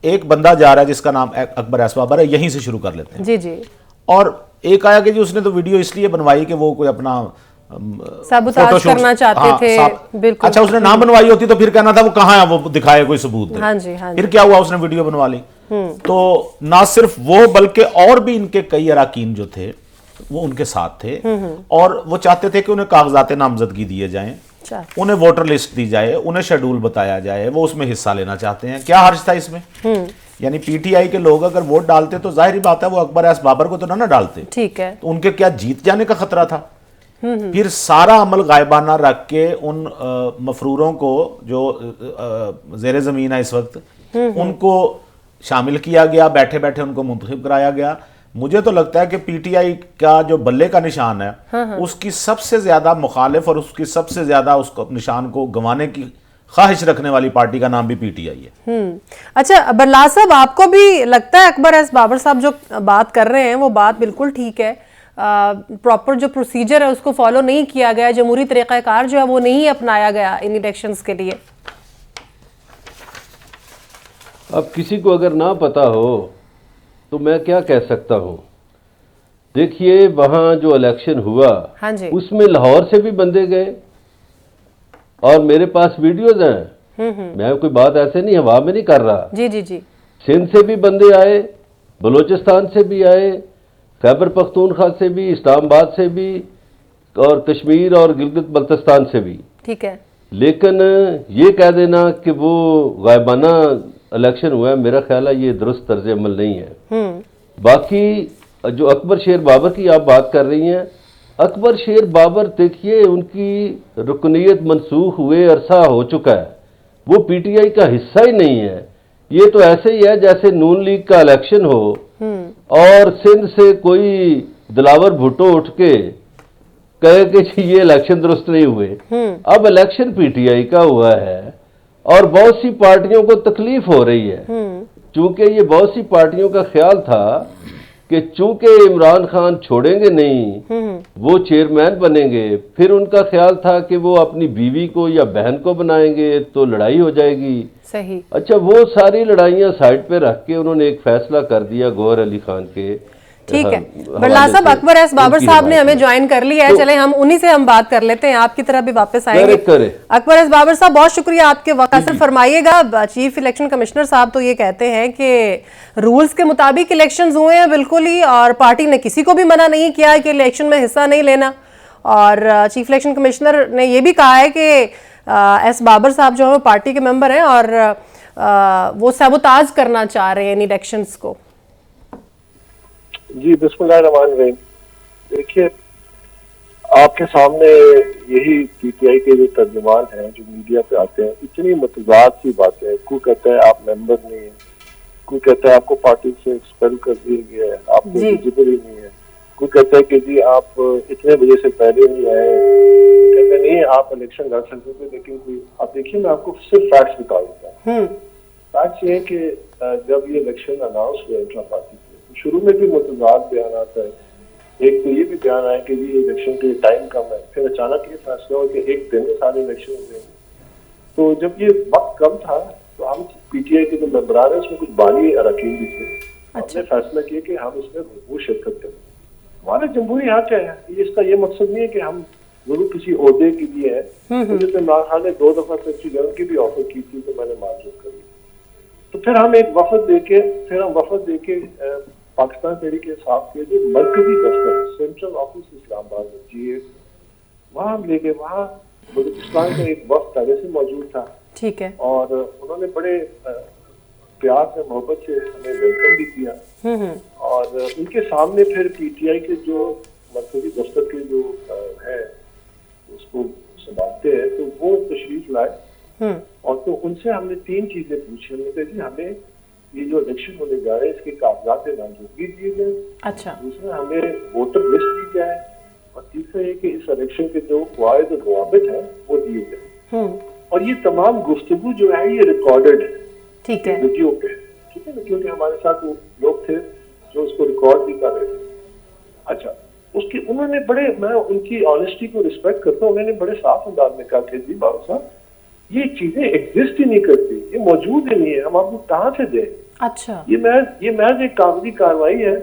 ایک بندہ جا رہا ہے جس کا نام اکبر ایس بابر ہے، یہیں سے شروع کر لیتے ہیں. جی جی. اور ایک آیا کہ جو اس نے تو ویڈیو اس لیے بنوائی کہ وہ کوئی اپنا سابوتاج کرنا چاہتے تھے. بالکل. اچھا، اس نے نہ بنوائی ہوتی تو پھر کہنا تھا وہ کہاں ہے، وہ دکھائے کوئی ثبوت دے. ہاں جی. پھر کیا ہوا، اس نے ویڈیو بنوا لی. تو نہ صرف وہ بلکہ اور بھی ان کے کئی اراکین جو تھے وہ ان کے ساتھ تھے، اور وہ چاہتے تھے کہ انہیں کاغذات نامزدگی دیے جائیں، انہیں ووٹر لسٹ دی جائے، انہیں شیڈول بتایا جائے، وہ اس میں حصہ لینا چاہتے ہیں. کیا حرج تھا اس میں؟ یعنی پی ٹی آئی کے لوگ اگر ووٹ ڈالتے تو ظاہری بات ہے وہ اکبر ایس بابر کو تو نہ ڈالتے، ٹھیک ہے، تو ان کے کیا جیت جانے کا خطرہ تھا؟ پھر سارا عمل غائبانہ رکھ کے ان مفروروں کو جو زیر زمین ہے اس وقت، ان کو شامل کیا گیا، بیٹھے بیٹھے ان کو منتخب کرایا گیا. مجھے تو لگتا ہے کہ پی ٹی آئی کا جو بلے کا نشان ہے اس کی سب سے زیادہ مخالف اور اس کی سب سے زیادہ اس کو نشان کو گنوانے کی خواہش رکھنے والی پارٹی کا نام بھی پی ٹی آئی ہے. اچھا برلا صاحب، آپ کو بھی لگتا ہے اکبر ایس بابر صاحب جو بات کر رہے ہیں وہ بات بالکل ٹھیک ہے؟ پراپر جو پروسیجر ہے اس کو فالو نہیں کیا گیا، جمہوری طریقہ کار جو ہے وہ نہیں اپنایا گیا ان الیکشنز کے لیے؟ اب کسی کو اگر نہ پتا ہو تو میں کیا کہہ سکتا ہوں. دیکھیے وہاں جو الیکشن ہوا اس میں لاہور سے بھی بندے گئے اور میرے پاس ویڈیوز ہیں، میں کوئی بات ایسے نہیں ہوا میں نہیں کر رہا. جی جی جی. سندھ سے بھی بندے آئے، بلوچستان سے بھی آئے، خیبر پختونخوا سے بھی، اسلام آباد سے بھی، اور کشمیر اور گلگت بلتستان سے بھی. ٹھیک ہے. لیکن یہ کہہ دینا کہ وہ غائبانہ الیکشن ہوا ہے، میرا خیال ہے یہ درست طرز عمل نہیں ہے. باقی جو اکبر شیر بابر کی آپ بات کر رہی ہیں، اکبر شیر بابر دیکھیے ان کی رکنیت منسوخ ہوئے عرصہ ہو چکا ہے، وہ پی ٹی آئی کا حصہ ہی نہیں ہے. یہ تو ایسے ہی ہے جیسے نون لیگ کا الیکشن ہو اور سندھ سے کوئی دلاور بھٹو اٹھ کے کہے کہ یہ الیکشن درست نہیں ہوئے. اب الیکشن پی ٹی آئی کا ہوا ہے اور بہت سی پارٹیوں کو تکلیف ہو رہی ہے، چونکہ یہ بہت سی پارٹیوں کا خیال تھا کہ چونکہ عمران خان چھوڑیں گے نہیں، وہ چیئرمین بنیں گے، پھر ان کا خیال تھا کہ وہ اپنی بیوی کو یا بہن کو بنائیں گے تو لڑائی ہو جائے گی. صحیح. اچھا، وہ ساری لڑائیاں سائڈ پہ رکھ کے انہوں نے ایک فیصلہ کر دیا گوہر علی خان کے ٹھیک ہے برلا صاحب, اکبر ایس بابر صاحب نے ہمیں جوائن کر لیا ہے, چلیں ہم انہی سے ہم بات کر لیتے ہیں, آپ کی طرح بھی واپس آئیں گے. اکبر ایس بابر صاحب بہت شکریہ آپ کے وقت. صرف فرمائیے گا, چیف الیکشن کمشنر صاحب تو یہ کہتے ہیں کہ رولز کے مطابق الیکشنز ہوئے ہیں بالکل ہی, اور پارٹی نے کسی کو بھی منع نہیں کیا کہ الیکشن میں حصہ نہیں لینا, اور چیف الیکشن کمشنر نے یہ بھی کہا ہے کہ ایس بابر صاحب جو ہے وہ پارٹی کے ممبر ہیں اور وہ سیبوتاج کرنا چاہ رہے ہیں ان الیکشنز کو. جی بسم اللہ الرحمن الرحیم. دیکھیے آپ کے سامنے یہی پی ٹی آئی کے جو ترجمان ہیں جو میڈیا پہ آتے ہیں, اتنی متضاد سی باتیں. کوئی کہتا ہے آپ ممبر نہیں ہیں, کوئی کہتا ہے آپ کو پارٹی سے ایکسپیل کر دیا گیا ہے, آپ کو ایلیجیبل ہی نہیں ہے, کوئی کہتا ہے کہ جی آپ اتنے بجے سے پہلے نہیں آئے, کوئی کہتا نہیں آپ الیکشن لڑ سکتے تھے. لیکن کوئی آپ دیکھیے میں آپ کو صرف فیکٹس بتا دیتا ہوں. فیکٹس یہ ہے کہ جب یہ الیکشن اناؤنس ہوا انٹرا پارٹی شروع میں بھی متضاد بیانات ہے. ایک تو یہ بھی بیان آیا کہ یہ الیکشن کے ٹائم کم ہے, پھر اچانک یہ فیصلہ ہوا کہ ایک دن میں سارے الیکشن ہو گئے. تو جب یہ وقت کم تھا تو ہم پی ٹی آئی کے جو ممبران ہیں اس میں کچھ بانی اراکین بھی تھے, ہم نے فیصلہ کیا کہ ہم اس میں بھرپور شرکت کریں. ہمارے جمہوری حق ہے, اس کا یہ مقصد نہیں ہے کہ ہم ضرور کسی عہدے کے لیے ہیں. مجھے تو عمران خان نے 2 دفعہ سیکرٹری جنرل کی بھی آفر کی تھی تو میں نے معذرت کر لی. تو پھر ہم ایک وفد دے کے پاکستان تحریک انصاف کے جو مرکزی دفتر سینٹرل آفس اسلام آباد GA وہاں ہم لے گئے. وہاں بلوچستان کا ایک وفد پہلے سے موجود تھا, ٹھیک ہے, اور انہوں نے بڑے پیار سے محبت سے ہمیں ویلکم بھی کیا. اور ان کے سامنے پھر پی ٹی آئی کے جو مرکزی دفتر کے جو ہے اس کو سنبھالتے ہیں تو وہ تشریف لائے, اور تو ان سے ہم نے 3 چیزیں پوچھی. ہم نے کہا جی ہمیں یہ جو الیکشن ہونے جا رہے ہیں اس کے کاغذات نامزدگی دیے جائیں. اچھا. دوسرا ہمیں ووٹر لسٹ دی جائے, اور تیسرا یہ کہ اس الیکشن کے جو قواعد و ضوابط ہیں وہ دیے جائیں. اور یہ تمام گفتگو جو ہے یہ ریکارڈڈ ہے, ٹھیک ہے, ویڈیو پہ, ٹھیک ہے نا, کیونکہ ہمارے ساتھ وہ لوگ تھے جو اس کو ریکارڈ بھی کر رہے تھے. اچھا انہوں نے بڑے, میں ان کی آنیسٹی کو ریسپیکٹ کرتا ہوں, انہوں نے بڑے صاف انداز میں کہا کہ جی بابا صاحب یہ چیزیں ایگزسٹ ہی نہیں کرتی, یہ موجود ہی نہیں ہے, ہم آپ کو کہاں سے دیں. اچھا, یہ محض ایک کاغذی کاروائی ہے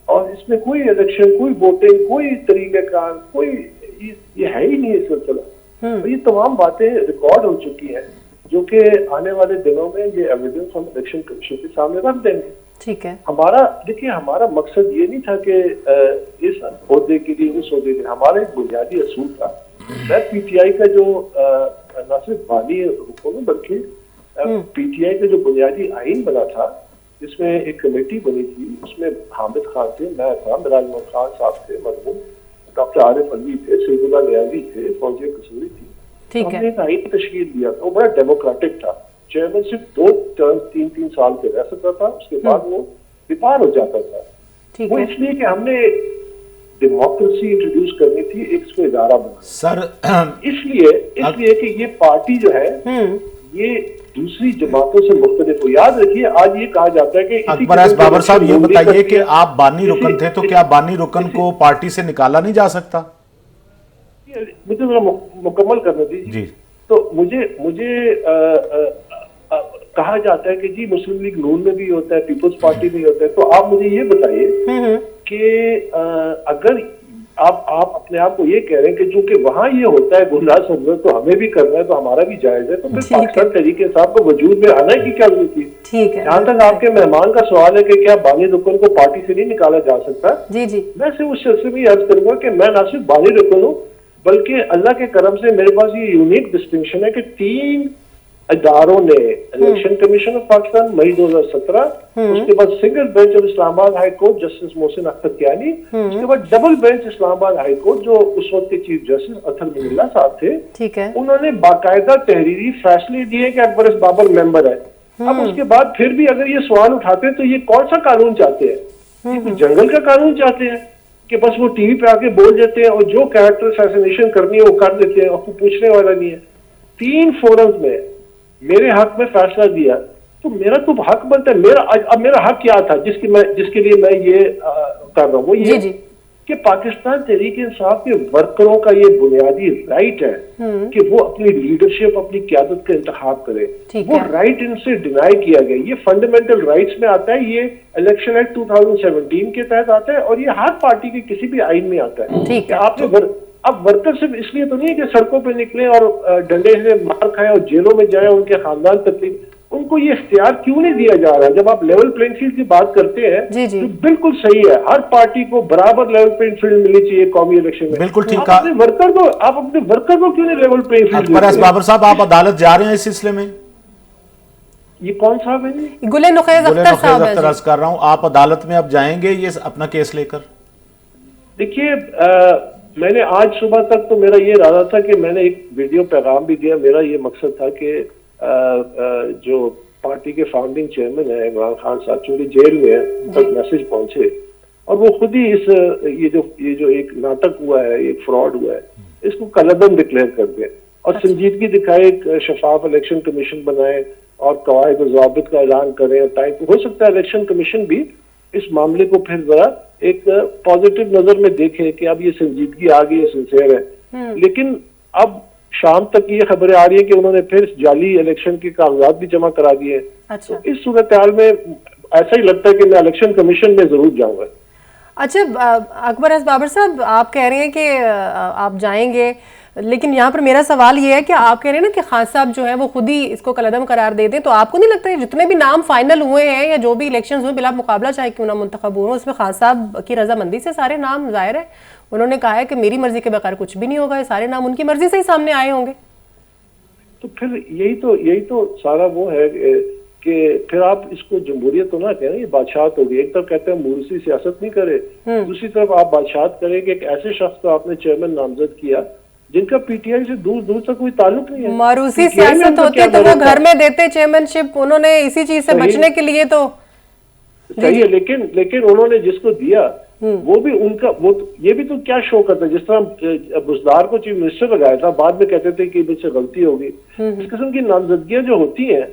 اور اس میں کوئی الیکشن, کوئی ووٹنگ, کوئی طریقہ کار, کوئی یہ ہے ہی نہیں یہ سلسلہ. یہ تمام باتیں ریکارڈ ہو چکی ہیں جو کہ آنے والے دنوں میں یہ ایویڈنس ہم الیکشن کمیشن کے سامنے رکھ دیں گے. ٹھیک ہے. ہمارا مقصد یہ نہیں تھا کہ اس عہدے کے لیے اس عہدے کے لیے, ہمارا ایک بنیادی اصول تھا. میں پی ٹی آئی کا جو نہ صرف بانی رکن بلکہ پی ٹی آئی کا جو بنیادی آئین بنا تھا جس میں ایک کمیٹی بنی تھی, اس میں حامد خان تھے, میں تھا, مراج محمد خان صاحب تھے, مرحوم ڈاکٹر عارف علوی تھے, سید اللہ نیازی تھے, فوزیہ قصوری تھی. ہم نے ایک آئین تشکیل دیا تھا, وہ بڑا ڈیموکریٹک تھا. چیئرمین صرف 2 ٹرم 3 سال کے رہ سکتا تھا, اس کے بعد وہ ڈپار ہو جاتا تھا. وہ اس لیے کہ ہم نے ڈیموکریسی انٹروڈیوس کرنی تھی, ایک اس کو ادارہ بنا سر, اس لیے کہ یہ پارٹی جو ہے یہ دوسری جماعتوں سے مختلف ہو. یاد رکھیے آج یہ کہا جاتا ہے کہ اکبر ایس بابر صاحب یہ بتائیے کہ آپ بانی رکن تھے تو کیا بانی رکن کو پارٹی سے نکالا نہیں جا سکتا؟ مجھے ذرا مکمل کرنا دیجیے. تو مجھے کہا جاتا ہے کہ جی مسلم لیگ نون میں بھی ہوتا ہے, پیپلز پارٹی میں ہوتا ہے. تو آپ مجھے یہ بتائیے کہ اگر آپ اپنے آپ کو یہ کہہ رہے ہیں کہ چونکہ وہاں یہ ہوتا ہے گناہ سمجھ تو ہمیں بھی کرنا ہے تو ہمارا بھی جائز ہے, تو پھر پاکستان تحریک انصاف کو وجود میں آنا کی کیا ضرورت تھی؟ جہاں تک آپ کے مہمان کا سوال ہے کہ کیا بانی رکن کو پارٹی سے نہیں نکالا جا سکتا, میں صرف اس شخص سے بھی عرض کروں گا کہ میں نہ صرف بانی رکن ہوں بلکہ اللہ کے کرم سے میرے پاس یہ یونیک ڈسٹنکشن ہے کہ 3 اداروں نے, الیکشن کمیشن آف پاکستان مئی 2017, اس کے بعد سنگل بینچ آف اسلام آباد high court justice Mohsin Akhtar Kayani, اس کے بعد ڈبل بینچ اسلام آباد ہائی کورٹ جو اس وقت کے چیف جسٹس اطہر من اللہ صاحب تھے, انہوں نے باقاعدہ تحریری فیصلے دیے کہ اکبر ایس بابر ممبر ہے. اب اس کے بعد پھر بھی اگر یہ سوال اٹھاتے ہیں تو یہ کون سا قانون چاہتے ہیں؟ یہ جنگل کا قانون چاہتے ہیں کہ بس وہ ٹی وی پہ آ کے بول دیتے ہیں اور جو کیریکٹر اسیسینیشن کرنی ہے وہ کر دیتے ہیں اور کوئی پوچھنے والا نہیں ہے. 3 فورمز میں میرے حق میں فیصلہ دیا تو میرا تو حق بنتا ہے. اب میرا حق کیا تھا جس کے لیے میں یہ کر رہا ہوں, وہ یہ کہ پاکستان تحریک انصاف کے ورکروں کا یہ بنیادی رائٹ ہے کہ وہ اپنی لیڈرشپ، اپنی قیادت کا انتخاب کرے، وہ رائٹ ان سے ڈینائی کیا گیا. یہ فنڈامنٹل رائٹس میں آتا ہے، یہ الیکشن ایکٹ 2017 کے تحت آتا ہے، اور یہ ہر پارٹی کے کسی بھی آئین میں آتا ہے کہ آپ نے اب ورکر صرف اس لیے تو نہیں ہے کہ سڑکوں پہ نکلیں اور ڈنڈے سے مار کھائیں اور جیلوں میں جائیں، ان کے خاندان تکلیف، ان کو یہ اختیار کیوں نہیں دیا جا رہا؟ جب آپ لیول پلینگ فیلڈ کی بات کرتے ہیں تو بالکل صحیح ہے، ہر پارٹی کو برابر لیول پلینگ فیلڈ ملنی چاہیے قومی الیکشن میں. بالکل ٹھیک. آپ اپنے ورکر کو کیوں نہیں لیول پلینگ فیلڈ؟ اکبر ایس بابر صاحب، آپ عدالت جا رہے ہیں اس سلسلے میں؟ یہ کون صاحب ہے؟ گل نخیز اختر عرض کر رہا ہوں، آپ عدالت میں اب جائیں گے یہ اپنا کیس لے کر؟ دیکھیے، میں نے آج صبح تک تو میرا یہ ارادہ تھا کہ میں نے ایک ویڈیو پیغام بھی دیا. میرا یہ مقصد تھا کہ جو پارٹی کے فاؤنڈنگ چیئرمین ہے عمران خان صاحب، چونکہ جیل میں ان تک میسج پہنچے اور وہ خود ہی یہ جو ایک ناٹک ہوا ہے، ایک فراڈ ہوا ہے، اس کو کالعدم ڈکلیئر کر دیں اور سنجیدگی دکھائے، ایک شفاف الیکشن کمیشن بنائیں اور قواعد و ضوابط کا اعلان کریں. اور ہو سکتا ہے الیکشن کمیشن بھی اس معاملے کو پھر ذرا ایک پازیٹیو نظر میں دیکھے کہ اب یہ سنجیدگی آ گئی ہے، سنسیئر ہے. لیکن اب شام تک یہ خبریں آ رہی ہیں کہ انہوں نے پھر جعلی الیکشن کے کاغذات بھی جمع کرا دیے. تو اس صورتحال میں ایسا ہی لگتا ہے کہ میں الیکشن کمیشن میں ضرور جاؤں گا. اچھا اکبر ایس بابر صاحب، آپ کہہ رہے ہیں کہ آپ جائیں گے، لیکن یہاں پر میرا سوال یہ ہے کہ آپ کہہ رہے ہیں نا کہ خان صاحب جو ہے وہ خود ہی اس کو کالعدم قرار دیتے ہیں، تو آپ کو نہیں لگتا ہے جتنے بھی نام فائنل ہوئے ہیں یا جو بھی الیکشنز ہوئے بلا مقابلہ چاہے کیوں نہ منتخب ہوئے، اس میں خان صاحب کی رضامندی سے سارے نام ظاہر ہے، انہوں نے کہا ہے کہ میری مرضی کے بغیر کچھ بھی نہیں ہوگا، یہ سارے نام ان کی مرضی سے ہی سامنے آئے ہوں گے. تو پھر یہی تو سارا وہ ہے کہ پھر آپ اس کو جمہوریت تو نہ کہیں، یہ بادشاہت ہوگی. ایک طرف کہتے ہیں مورثی سیاست نہیں کرے، دوسری طرف آپ بادشاہت کریں کہ ایک ایسے شخص کو آپ نے چیئرمین نامزد کیا جن کا پی ٹی آئی سے دور دور تک کوئی تعلق نہیں ہے. موروثی سیاست ہوتی تو وہ گھر میں دیتے چیئرمین شپ، انہوں نے اسی چیز سے بچنے کے لیے تو صحیح ہے. لیکن انہوں نے جس کو دیا وہ بھی ان کا یہ بھی تو کیا شو کرتا ہے. جس طرح بزدار کو چیف منسٹر لگایا تھا، بعد میں کہتے تھے کہ مجھ سے غلطی ہوگی. اس قسم کی نامزدگیاں جو ہوتی ہیں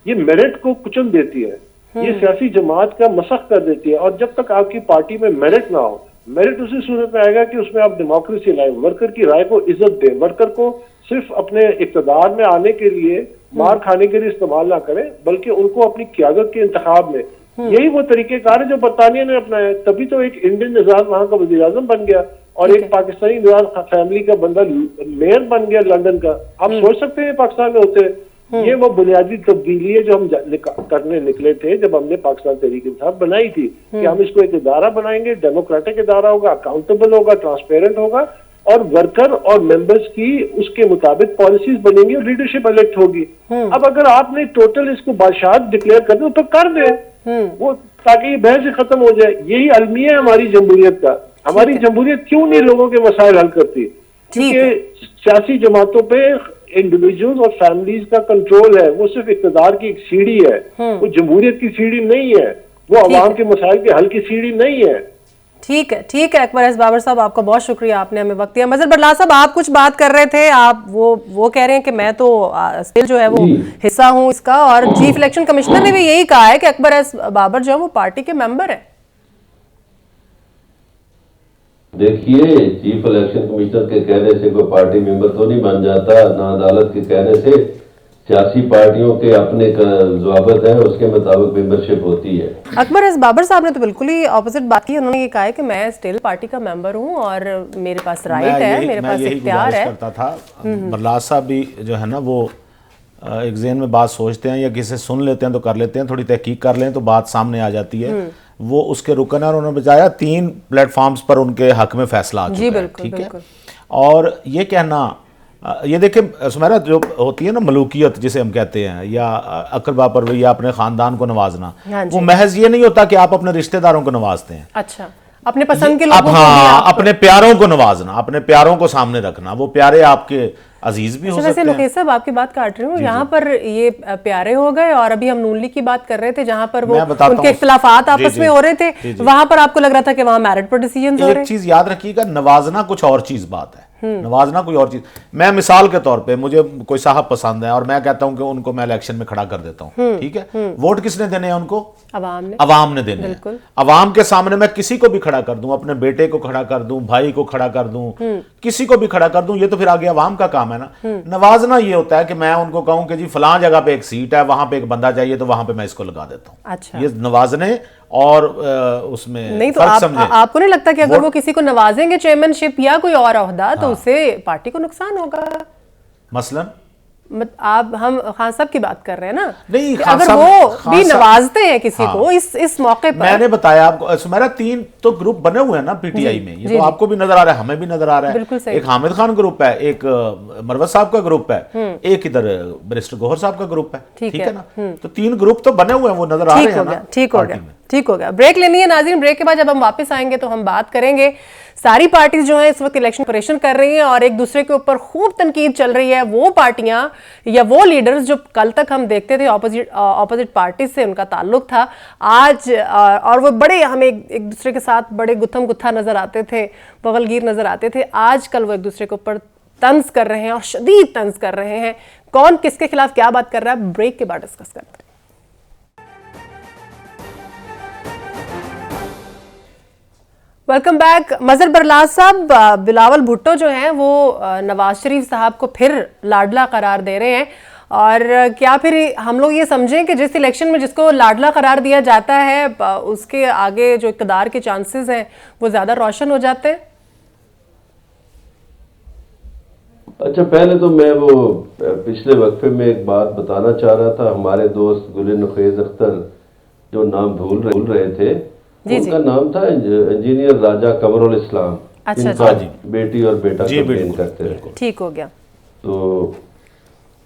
یہ میرٹ کو کچل دیتی ہے، یہ سیاسی جماعت کا مسخ کر دیتی ہے. اور جب تک آپ کی پارٹی میں میرٹ نہ ہو، میرٹ اسی صورت میں آئے گا کہ اس میں آپ ڈیموکریسی لائیں، ورکر کی رائے کو عزت دیں، ورکر کو صرف اپنے اقتدار میں آنے کے لیے مار کھانے کے لیے استعمال نہ کریں، بلکہ ان کو اپنی قیادت کے انتخاب میں. یہی وہ طریقہ کار ہے جو برطانیہ نے اپنایا. تبھی تو ایک انڈین نژاد وہاں کا وزیر اعظم بن گیا اور ایک پاکستانی نژاد فیملی کا بندہ میئر بن گیا لندن کا. آپ سوچ سکتے ہیں پاکستان میں ہوتے. یہ وہ بنیادی تبدیلی ہے جو ہم کرنے نکلے تھے جب ہم نے پاکستان تحریک انصاف بنائی تھی کہ ہم اس کو ایک ادارہ بنائیں گے، ڈیموکریٹک ادارہ ہوگا، اکاؤنٹیبل ہوگا، ٹرانسپیرنٹ ہوگا، اور ورکر اور ممبرز کی اس کے مطابق پالیسیز بنیں گی اور لیڈرشپ الیکٹ ہوگی. اب اگر آپ نے ٹوٹل اس کو بادشاہت ڈکلیئر کر دیں تو کر دیں وہ، تاکہ یہ بحث ختم ہو جائے. یہی المیہ ہے ہماری جمہوریت کا. ہماری جمہوریت کیوں نہیں لوگوں کے مسائل حل کرتی؟ کیونکہ سیاسی جماعتوں پہ انڈیویجولز اور فیملیز کا کنٹرول ہے. وہ صرف اقتدار کی ایک سیڑھی ہے، وہ جمہوریت کی سیڑھی نہیں ہے، وہ عوام کے مسائل کے حل کی سیڑھی نہیں ہے. ٹھیک ہے اکبر ایس بابر صاحب، آپ کا بہت شکریہ، آپ نے ہمیں وقت دیا. مظہر برلا صاحب، آپ کچھ بات کر رہے تھے، آپ وہ کہہ رہے ہیں کہ میں تو اسٹل جو ہے وہ حصہ ہوں اس کا، اور چیف الیکشن کمشنر نے بھی یہی کہا ہے کہ اکبر ایس بابر جو ہے وہ پارٹی کے ممبر ہیں. دیکھیے، چیف الیکشن کمیشنر کے کہنے سے کوئی پارٹی ممبر تو نہیں بن جاتا، نہ عدالت کے کہنے سے. سیاسی پارٹیوں کے اپنے ضوابط ہیں، اس کے مطابق ممبرشپ ہوتی ہے. اکبر ایس بابر صاحب نے تو بالکل ہی اپوزٹ بات کی. انہوں نے یہ کہا ہے کہ میں اسٹل پارٹی کا ممبر ہوں اور میرے پاس رائٹ ہے، میرے پاس اختیار ہے. کرتا تھا برلا صاحب بھی جو ہے نا وہ ایک ذہن میں بات سوچتے ہیں یا کسی سن لیتے ہیں تو کر لیتے ہیں، تھوڑی تحقیق کر لیں تو بات سامنے آ جاتی ہے. وہ اس کے رکن ہے اور انہوں نے بجایا 3 پلیٹ فارمز پر ان کے حق میں فیصلہ آ چکا ہے. ٹھیک ہے. اور یہ کہنا، یہ دیکھیں سمیرا، جو ہوتی ہے نا ملوکیت جسے ہم کہتے ہیں، یا اقربا پروری یا اپنے خاندان کو نوازنا، وہ محض یہ نہیں ہوتا کہ آپ اپنے رشتہ داروں کو نوازتے ہیں. اچھا، اپنے پسند کے لوگوں کو، اپنے پیاروں کو نوازنا، اپنے پیاروں کو سامنے رکھنا. وہ پیارے آپ کے عزیز بھی ہو سکتے ہیں. نقیب صاحب، آپ کی بات کاٹ رہی ہوں، یہاں پر یہ پیارے ہو گئے، اور ابھی ہم نون لیگ کی بات کر رہے تھے جہاں پر وہ ان کے اختلافات آپس میں ہو رہے تھے، وہاں پر آپ کو لگ رہا تھا کہ وہاں میرٹ پر ڈیسیژنز ہو رہے ہیں. ایک چیز یاد رکھیے گا، نوازنا کچھ اور چیز بات ہے. نوازنا کوئی اور چیز. میں مثال کے طور پہ مجھے کوئی صاحب پسند ہے اور میں کہتا ہوں کہ ان کو میں الیکشن میں کھڑا کر دیتا ہوں, ٹھیک ہے, ووٹ کس نے دینے ہیں ان کو؟ عوام نے دینے ہیں. عوام کے سامنے میں کسی کو بھی کھڑا کر دوں, اپنے بیٹے کو کھڑا کر دوں, بھائی کو کھڑا کر دوں, کسی کو بھی کھڑا کر دوں, یہ تو پھر آگے عوام کا کام ہے نا. نوازنا یہ ہوتا ہے کہ میں ان کو کہوں کہ جی فلاں جگہ پہ ایک سیٹ ہے, وہاں پہ ایک بندہ چاہیے تو وہاں پہ میں اس کو لگا دیتا ہوں. یہ نوازنے اور اس میں نہیں تو آپ کو نہیں لگتا کہ اگر وہ کسی کو نوازیں گے چیئرمین شپ یا کوئی اور عہدہ تو اس سے پارٹی کو نقصان ہوگا؟ مثلاً آپ ہم خان صاحب کی بات کر رہے ہیں نا, نہیں اگر وہ بھی نوازتے ہیں کسی کو اس موقع پر. میں نے بتایا آپ کو سمیرا 3 تو گروپ بنے ہوئے ہیں نا پی ٹی آئی میں, یہ تو آپ کو بھی نظر آ رہا ہے, ہمیں بھی نظر آ رہا ہے. ایک حامد خان گروپ ہے, ایک مروت صاحب کا گروپ ہے, ایک ادھر بیرسٹر گوہر صاحب کا گروپ ہے, ٹھیک ہے نا. تو 3 گروپ تو بنے ہوئے ہیں, وہ نظر آ رہے ہیں نا. ٹھیک ہو گیا. بریک لینی ہے ناظرین, بریک کے بعد جب ہم واپس آئیں گے تو ہم بات کریں گے. ساری پارٹیز جو ہیں اس وقت الیکشن پریشن کر رہی ہیں اور ایک دوسرے کے اوپر خوب تنقید چل رہی ہے. وہ پارٹیاں یا وہ لیڈرز جو کل تک ہم دیکھتے تھے اپوزٹ پارٹیز سے ان کا تعلق تھا, آج اور وہ بڑے ہمیں ایک دوسرے کے ساتھ بڑے گتھم گتھا نظر آتے تھے, بغل گیر نظر آتے تھے, آج کل وہ ایک دوسرے کے اوپر طنز کر رہے ہیں اور شدید طنز کر رہے ہیں. کون کس کے خلاف کیا بات کر رہا ہے, بریک کے بعد ڈسکس کرتے ہیں. Welcome back. مظہر برلاس صاحب, بلاول بھٹو جو ہیں وہ نواز شریف صاحب کو پھر لاڈلا قرار دے رہے ہیں, اور کیا پھر ہم لوگ یہ سمجھیں کہ جس الیکشن میں جس کو لاڈلا قرار دیا جاتا ہے اس کے آگے جو اقتدار کے چانسز ہیں وہ زیادہ روشن ہو جاتے ہیں؟ اچھا, پہلے تو میں وہ پچھلے وقفے میں ایک بات بتانا چاہ رہا تھا. ہمارے دوست گل نخیز اختر جو نام بھول رہے تھے, ان کا نام تھا انجینئر راجہ قمر الاسلام. اچھا, بیٹی اور بیٹا کمپین کرتے ہیں. ٹھیک ہو گیا. تو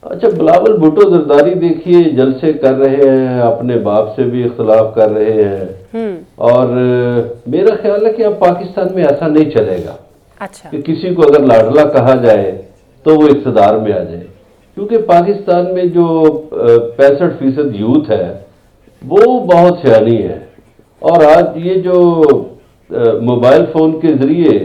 اچھا, بلاول بھٹو زرداری دیکھیے جلسے کر رہے ہیں, اپنے باپ سے بھی اختلاف کر رہے ہیں, اور میرا خیال ہے کہ اب پاکستان میں ایسا نہیں چلے گا کہ کسی کو اگر لاڈلا کہا جائے تو وہ اقتدار میں آ جائے, کیونکہ پاکستان میں جو 65% یوتھ ہے وہ بہت سیانی ہے. اور آج یہ جو موبائل فون کے ذریعے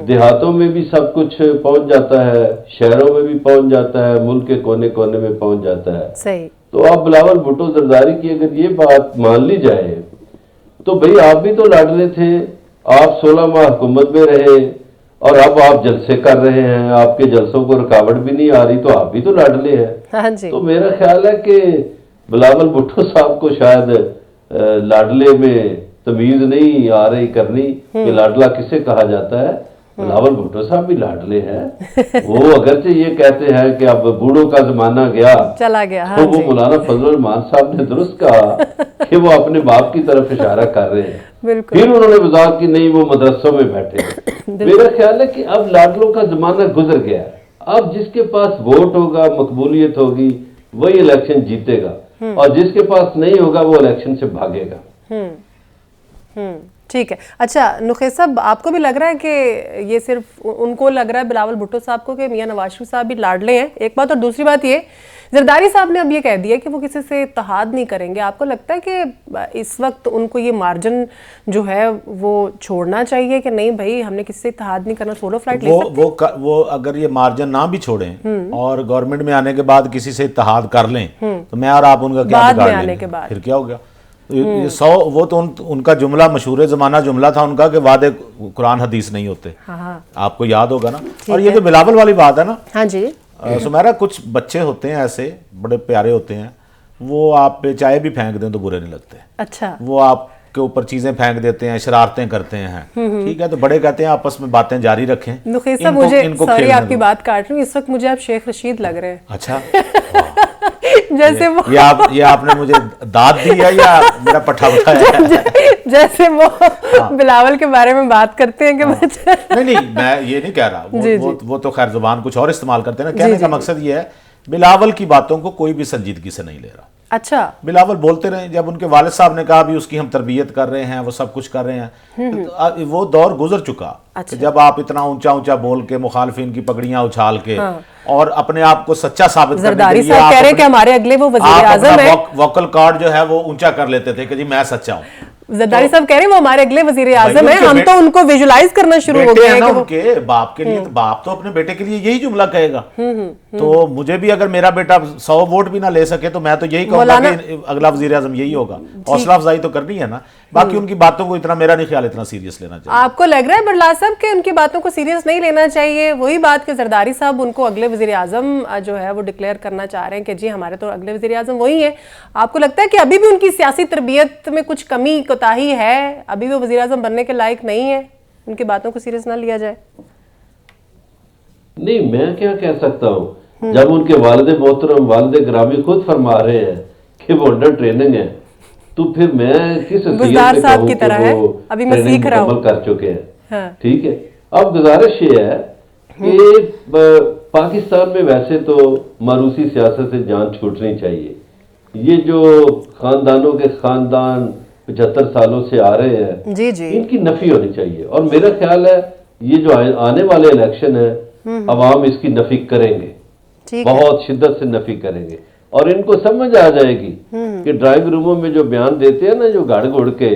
دیہاتوں میں بھی سب کچھ پہنچ جاتا ہے, شہروں میں بھی پہنچ جاتا ہے, ملک کے کونے کونے میں پہنچ جاتا ہے. صحیح. تو اب بلاول بھٹو زرداری کی اگر یہ بات مان لی جائے تو بھئی آپ بھی تو لاڈلے تھے, آپ 16 ماہ حکومت میں رہے اور اب آپ جلسے کر رہے ہیں, آپ کے جلسوں کو رکاوٹ بھی نہیں آ رہی, تو آپ بھی تو لاڈلے ہیں. تو میرا خیال ہے کہ بلاول بھٹو صاحب کو شاید لاڈلے میں تمیز نہیں آ رہی کرنی کہ لاڈلا کسے کہا جاتا ہے. بلاول بھٹو صاحب بھی لاڈلے ہیں. وہ اگرچہ یہ کہتے ہیں کہ اب بوڑھوں کا زمانہ گیا چلا گیا, تو وہ مولانا فضل الرحمان صاحب نے درست کہا کہ وہ اپنے باپ کی طرف اشارہ کر رہے ہیں. پھر انہوں نے وضاحت کی نہیں وہ مدرسوں میں بیٹھے. میرا خیال ہے کہ اب لاڈلوں کا زمانہ گزر گیا ہے. اب جس کے پاس ووٹ ہوگا, مقبولیت ہوگی, وہی الیکشن جیتے گا, اور جس کے پاس نہیں ہوگا وہ الیکشن سے بھاگے گا. ٹھیک ہے. اچھا نخیز صاحب, آپ کو بھی لگ رہا ہے کہ یہ صرف ان کو لگ رہا ہے بلاول بھٹو صاحب کو کہ میاں نواز شریف صاحب بھی لاڈلے ہیں, ایک بات, اور دوسری بات یہ زرداری صاحب نے اب یہ کہہ دیا کہ وہ کسی سے اتحاد نہیں کریں گے. آپ کو لگتا ہے کہ اس وقت ان کو یہ مارجن جو ہے وہ چھوڑنا چاہیے کہ نہیں بھائی ہم نے کسی سے اتحاد نہیں کرنا, سولو فلائٹ لے سکتے ہیں؟ وہ اگر یہ مارجن نہ بھی چھوڑیں اور گورنمنٹ میں آنے کے بعد کسی سے اتحاد کر لیں تو میں اور آپ ان کا کیا بگاڑ لیں گے, پھر کیا ہو گیا. وہ تو ان کا جملہ مشہور زمانہ جملہ تھا ان کا کہ وعدے قرآن حدیث نہیں ہوتے, آپ کو یاد ہوگا نا. اور یہ تو بلاول والی بات ہے نا. ہاں جی. سمیرا, کچھ بچے ہوتے ہیں ایسے بڑے پیارے ہوتے ہیں, وہ آپ پہ چائے بھی پھینک دیں تو برے نہیں لگتے. اچھا. وہ آپ کے اوپر چیزیں پھینک دیتے ہیں, شرارتیں کرتے ہیں, ٹھیک ہے, تو بڑے کہتے ہیں آپس میں باتیں جاری رکھیں. نخیز صاحب, مجھے سوری آپ کی بات کاٹ رہی ہوں, اس وقت مجھے آپ شیخ رشید لگ رہے ہیں. اچھا. جیسے وہ یہ آپ نے مجھے داد دی ہے یا میرا پٹھا اٹھایا؟ جیسے وہ بلاول کے بارے میں بات کرتے ہیں کہ نہیں, میں یہ نہیں کہہ رہا, وہ تو خیر زبان کچھ اور استعمال کرتے ہیں نا. کہنے کا مقصد یہ ہے بلاول کی باتوں کو کوئی بھی سنجیدگی سے نہیں لے رہا. اچھا. بلاول بولتے رہے, جب ان کے والد صاحب نے کہا بھی اس کی ہم تربیت کر رہے ہیں, وہ سب کچھ کر رہے ہیں, وہ دور گزر چکا کہ جب آپ اتنا اونچا اونچا بول کے مخالفین کی پگڑیاں اچھال کے اور اپنے آپ کو سچا ثابت کرنے کے لیے کہہ رہے ہیں کہ ہمارے اگلے وہ وزیر اعظم ہیں, ووکل کارڈ جو ہے وہ اونچا کر لیتے تھے کہ جی میں سچا ہوں. زرداری صاحب کہہ رہے ہیں وہ ہمارے اگلے وزیر اعظم ہیں, ہم تو ان کو ویژولائز کرنا شروع ہو گئے ہیں. ان کے باپ کے لیے, باپ تو اپنے بیٹے کے لیے یہی جملہ کہے گا, تو مجھے بھی اگر میرا بیٹا 100 ووٹ بھی نہ لے سکے تو میں تو یہی کہوں گا کہ اگلا وزیر اعظم یہی ہوگا. حوصلہ افزائی تو کرنی ہے نا. باقی ان کی باتوں کو اتنا, میرا نہیں خیال اتنا سیریس لینا چاہیے. آپ کو لگ رہا ہے برلا صاحب کہ ان کی باتوں کو سیریس نہیں لینا چاہیے؟ وہی بات کہ زرداری صاحب ان کو اگلے وزیر اعظم جو ہے وہ ڈکلیئر کرنا چاہ رہے ہیں کہ جی ہمارے تو اگلے وزیر اعظم وہی ہیں. آپ کو لگتا ہے کہ ابھی بھی ان کی سیاسی تربیت میں کچھ کمی کوتاہی ہے, ابھی وہ وزیر اعظم بننے کے لائق نہیں ہے, ان کی باتوں کو سیریس نہ لیا جائے؟ نہیں, میں کیا کہہ سکتا ہوں جب ان کے والد محترم, والد گرامی خود فرما رہے ہیں کہ وہ انڈر ٹریننگ ہے, تو پھر میں کس گزار صاحب کی طرح ہے, ابھی میں سیکھ رہا ہوں. مکمل کر چکے ہیں. ٹھیک ہے, اب گزارش یہ ہے کہ پاکستان میں ویسے تو ماروثی سیاست سے جان چھوٹنی چاہیے. یہ جو خاندانوں کے خاندان 75 سالوں سے آ رہے ہیں, جی جی, ان کی نفی ہونی چاہیے. اور میرا خیال ہے یہ جو آنے والے الیکشن ہے, عوام اس کی نفی کریں گے, بہت شدت سے نفی کریں گے. اور ان کو سمجھ آ جائے گی کہ ڈرائنگ روموں میں جو بیان دیتے ہیں نا, جو گھڑ گھڑ کے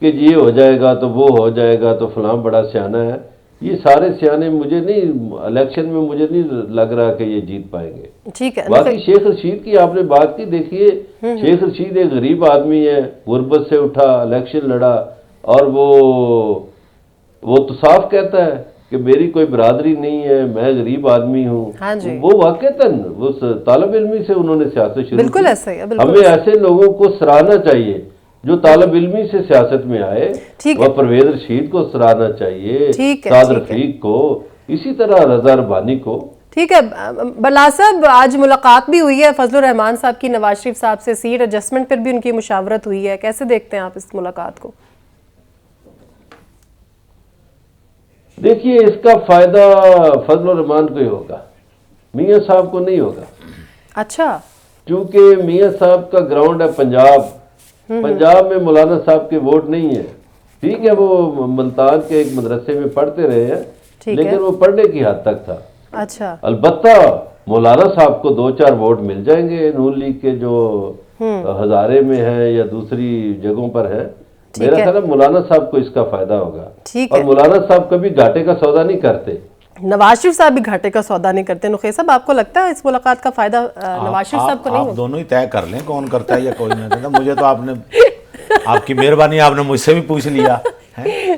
کہ یہ ہو جائے گا تو وہ ہو جائے گا تو فلاں بڑا سیانا ہے, یہ سارے سیانے مجھے نہیں, الیکشن میں مجھے نہیں لگ رہا کہ یہ جیت پائیں گے. ٹھیک ہے. باقی شیخ رشید کی آپ نے بات کی, دیکھیے شیخ رشید ایک غریب آدمی ہے, غربت سے اٹھا, الیکشن لڑا, اور وہ تو صاف کہتا ہے کہ میری کوئی برادری نہیں ہے, میں غریب آدمی ہوں. وہ واقعتاً اس طالب علمی سے انہوں نے سیاست شروع کی. بالکل ایسا ہی ہے. ہمیں ایسے لوگوں کو سراہنا چاہیے جو طالب علمی سے سیاست میں آئے, وہ پرویز رشید کو سراہنا چاہیے, سعد رفیق کو, اسی طرح رضا ربانی کو. ٹھیک ہے. برلا صاحب, آج ملاقات بھی ہوئی ہے فضل الرحمان صاحب کی نواز شریف صاحب سے, سیٹ ایڈجسٹمنٹ پر بھی ان کی مشاورت ہوئی ہے, کیسے دیکھتے ہیں آپ اس ملاقات کو؟ دیکھیے, اس کا فائدہ فضل الرحمان کو ہی ہوگا, میاں صاحب کو نہیں ہوگا. اچھا. کیونکہ میاں صاحب کا گراؤنڈ ہے پنجاب, پنجاب میں مولانا صاحب کے ووٹ نہیں ہے. ٹھیک ہے, وہ ملتان کے ایک مدرسے میں پڑھتے رہے ہیں, لیکن وہ پڑھنے کی حد تک تھا. اچھا. البتہ مولانا صاحب کو 2-4 ووٹ مل جائیں گے نون لیگ کے, جو ہزارے میں ہیں یا دوسری جگہوں پر ہیں. میرا خیال ہے مولانا صاحب کو اس کا فائدہ ہوگا. اور مولانا صاحب کبھی گھاٹے کا سودا نہیں کرتے. نواز شریف صاحب بھی گھاٹے کا سودا نہیں کرتے. نخیر صاحب, آپ کو لگتا ہے اس ملاقات کا فائدہ نواز شریف صاحب کو نہیں ہوگا؟ آپ دونوں ہی طے کر لیں کون کرتا ہے یا کوئی نہیں. مجھے تو آپ نے, آپ کی مہربانی, آپ نے مجھ سے بھی پوچھ لیا.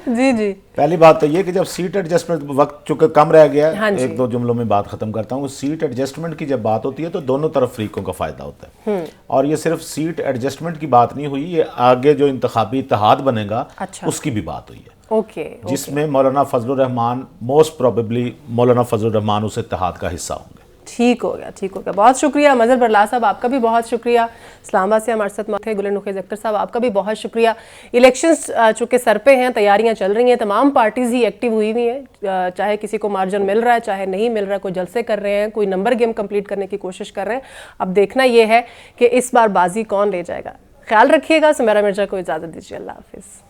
جی جی. پہلی بات تو یہ کہ جب سیٹ ایڈجسٹمنٹ, وقت چونکہ کم رہ گیا, 1-2 جملوں میں بات ختم کرتا ہوں. سیٹ ایڈجسٹمنٹ کی جب بات ہوتی ہے تو دونوں طرف فریقوں کا فائدہ ہوتا ہے. اور یہ صرف سیٹ ایڈجسٹمنٹ کی بات نہیں ہوئی, یہ آگے جو انتخابی اتحاد بنے گا اس کی بھی بات ہوئی ہے, جس میں مولانا فضل الرحمان, موسٹ پروبیبلی مولانا فضل الرحمان اس اتحاد کا حصہ ہوں گے. ٹھیک ہو گیا, ٹھیک ہو گیا. بہت شکریہ مظہر برلا صاحب, آپ کا بھی بہت شکریہ. اسلام آباد سے ہمارے ساتھ موجود تھے گل نخیز اختر صاحب, آپ کا بھی بہت شکریہ. الیکشنز چونکہ سر پہ ہیں, تیاریاں چل رہی ہیں, تمام پارٹیز ہی ایکٹیو ہوئی ہوئی ہیں, چاہے کسی کو مارجن مل رہا ہے چاہے نہیں مل رہا ہے, کوئی جلسے کر رہے ہیں, کوئی نمبر گیم کمپلیٹ کرنے کی کوشش کر رہے ہیں. اب دیکھنا یہ ہے کہ اس بار بازی کون لے جائے گا. خیال رکھیے گا. سمیرا مرزا کو اجازت دیجیے. اللہ حافظ.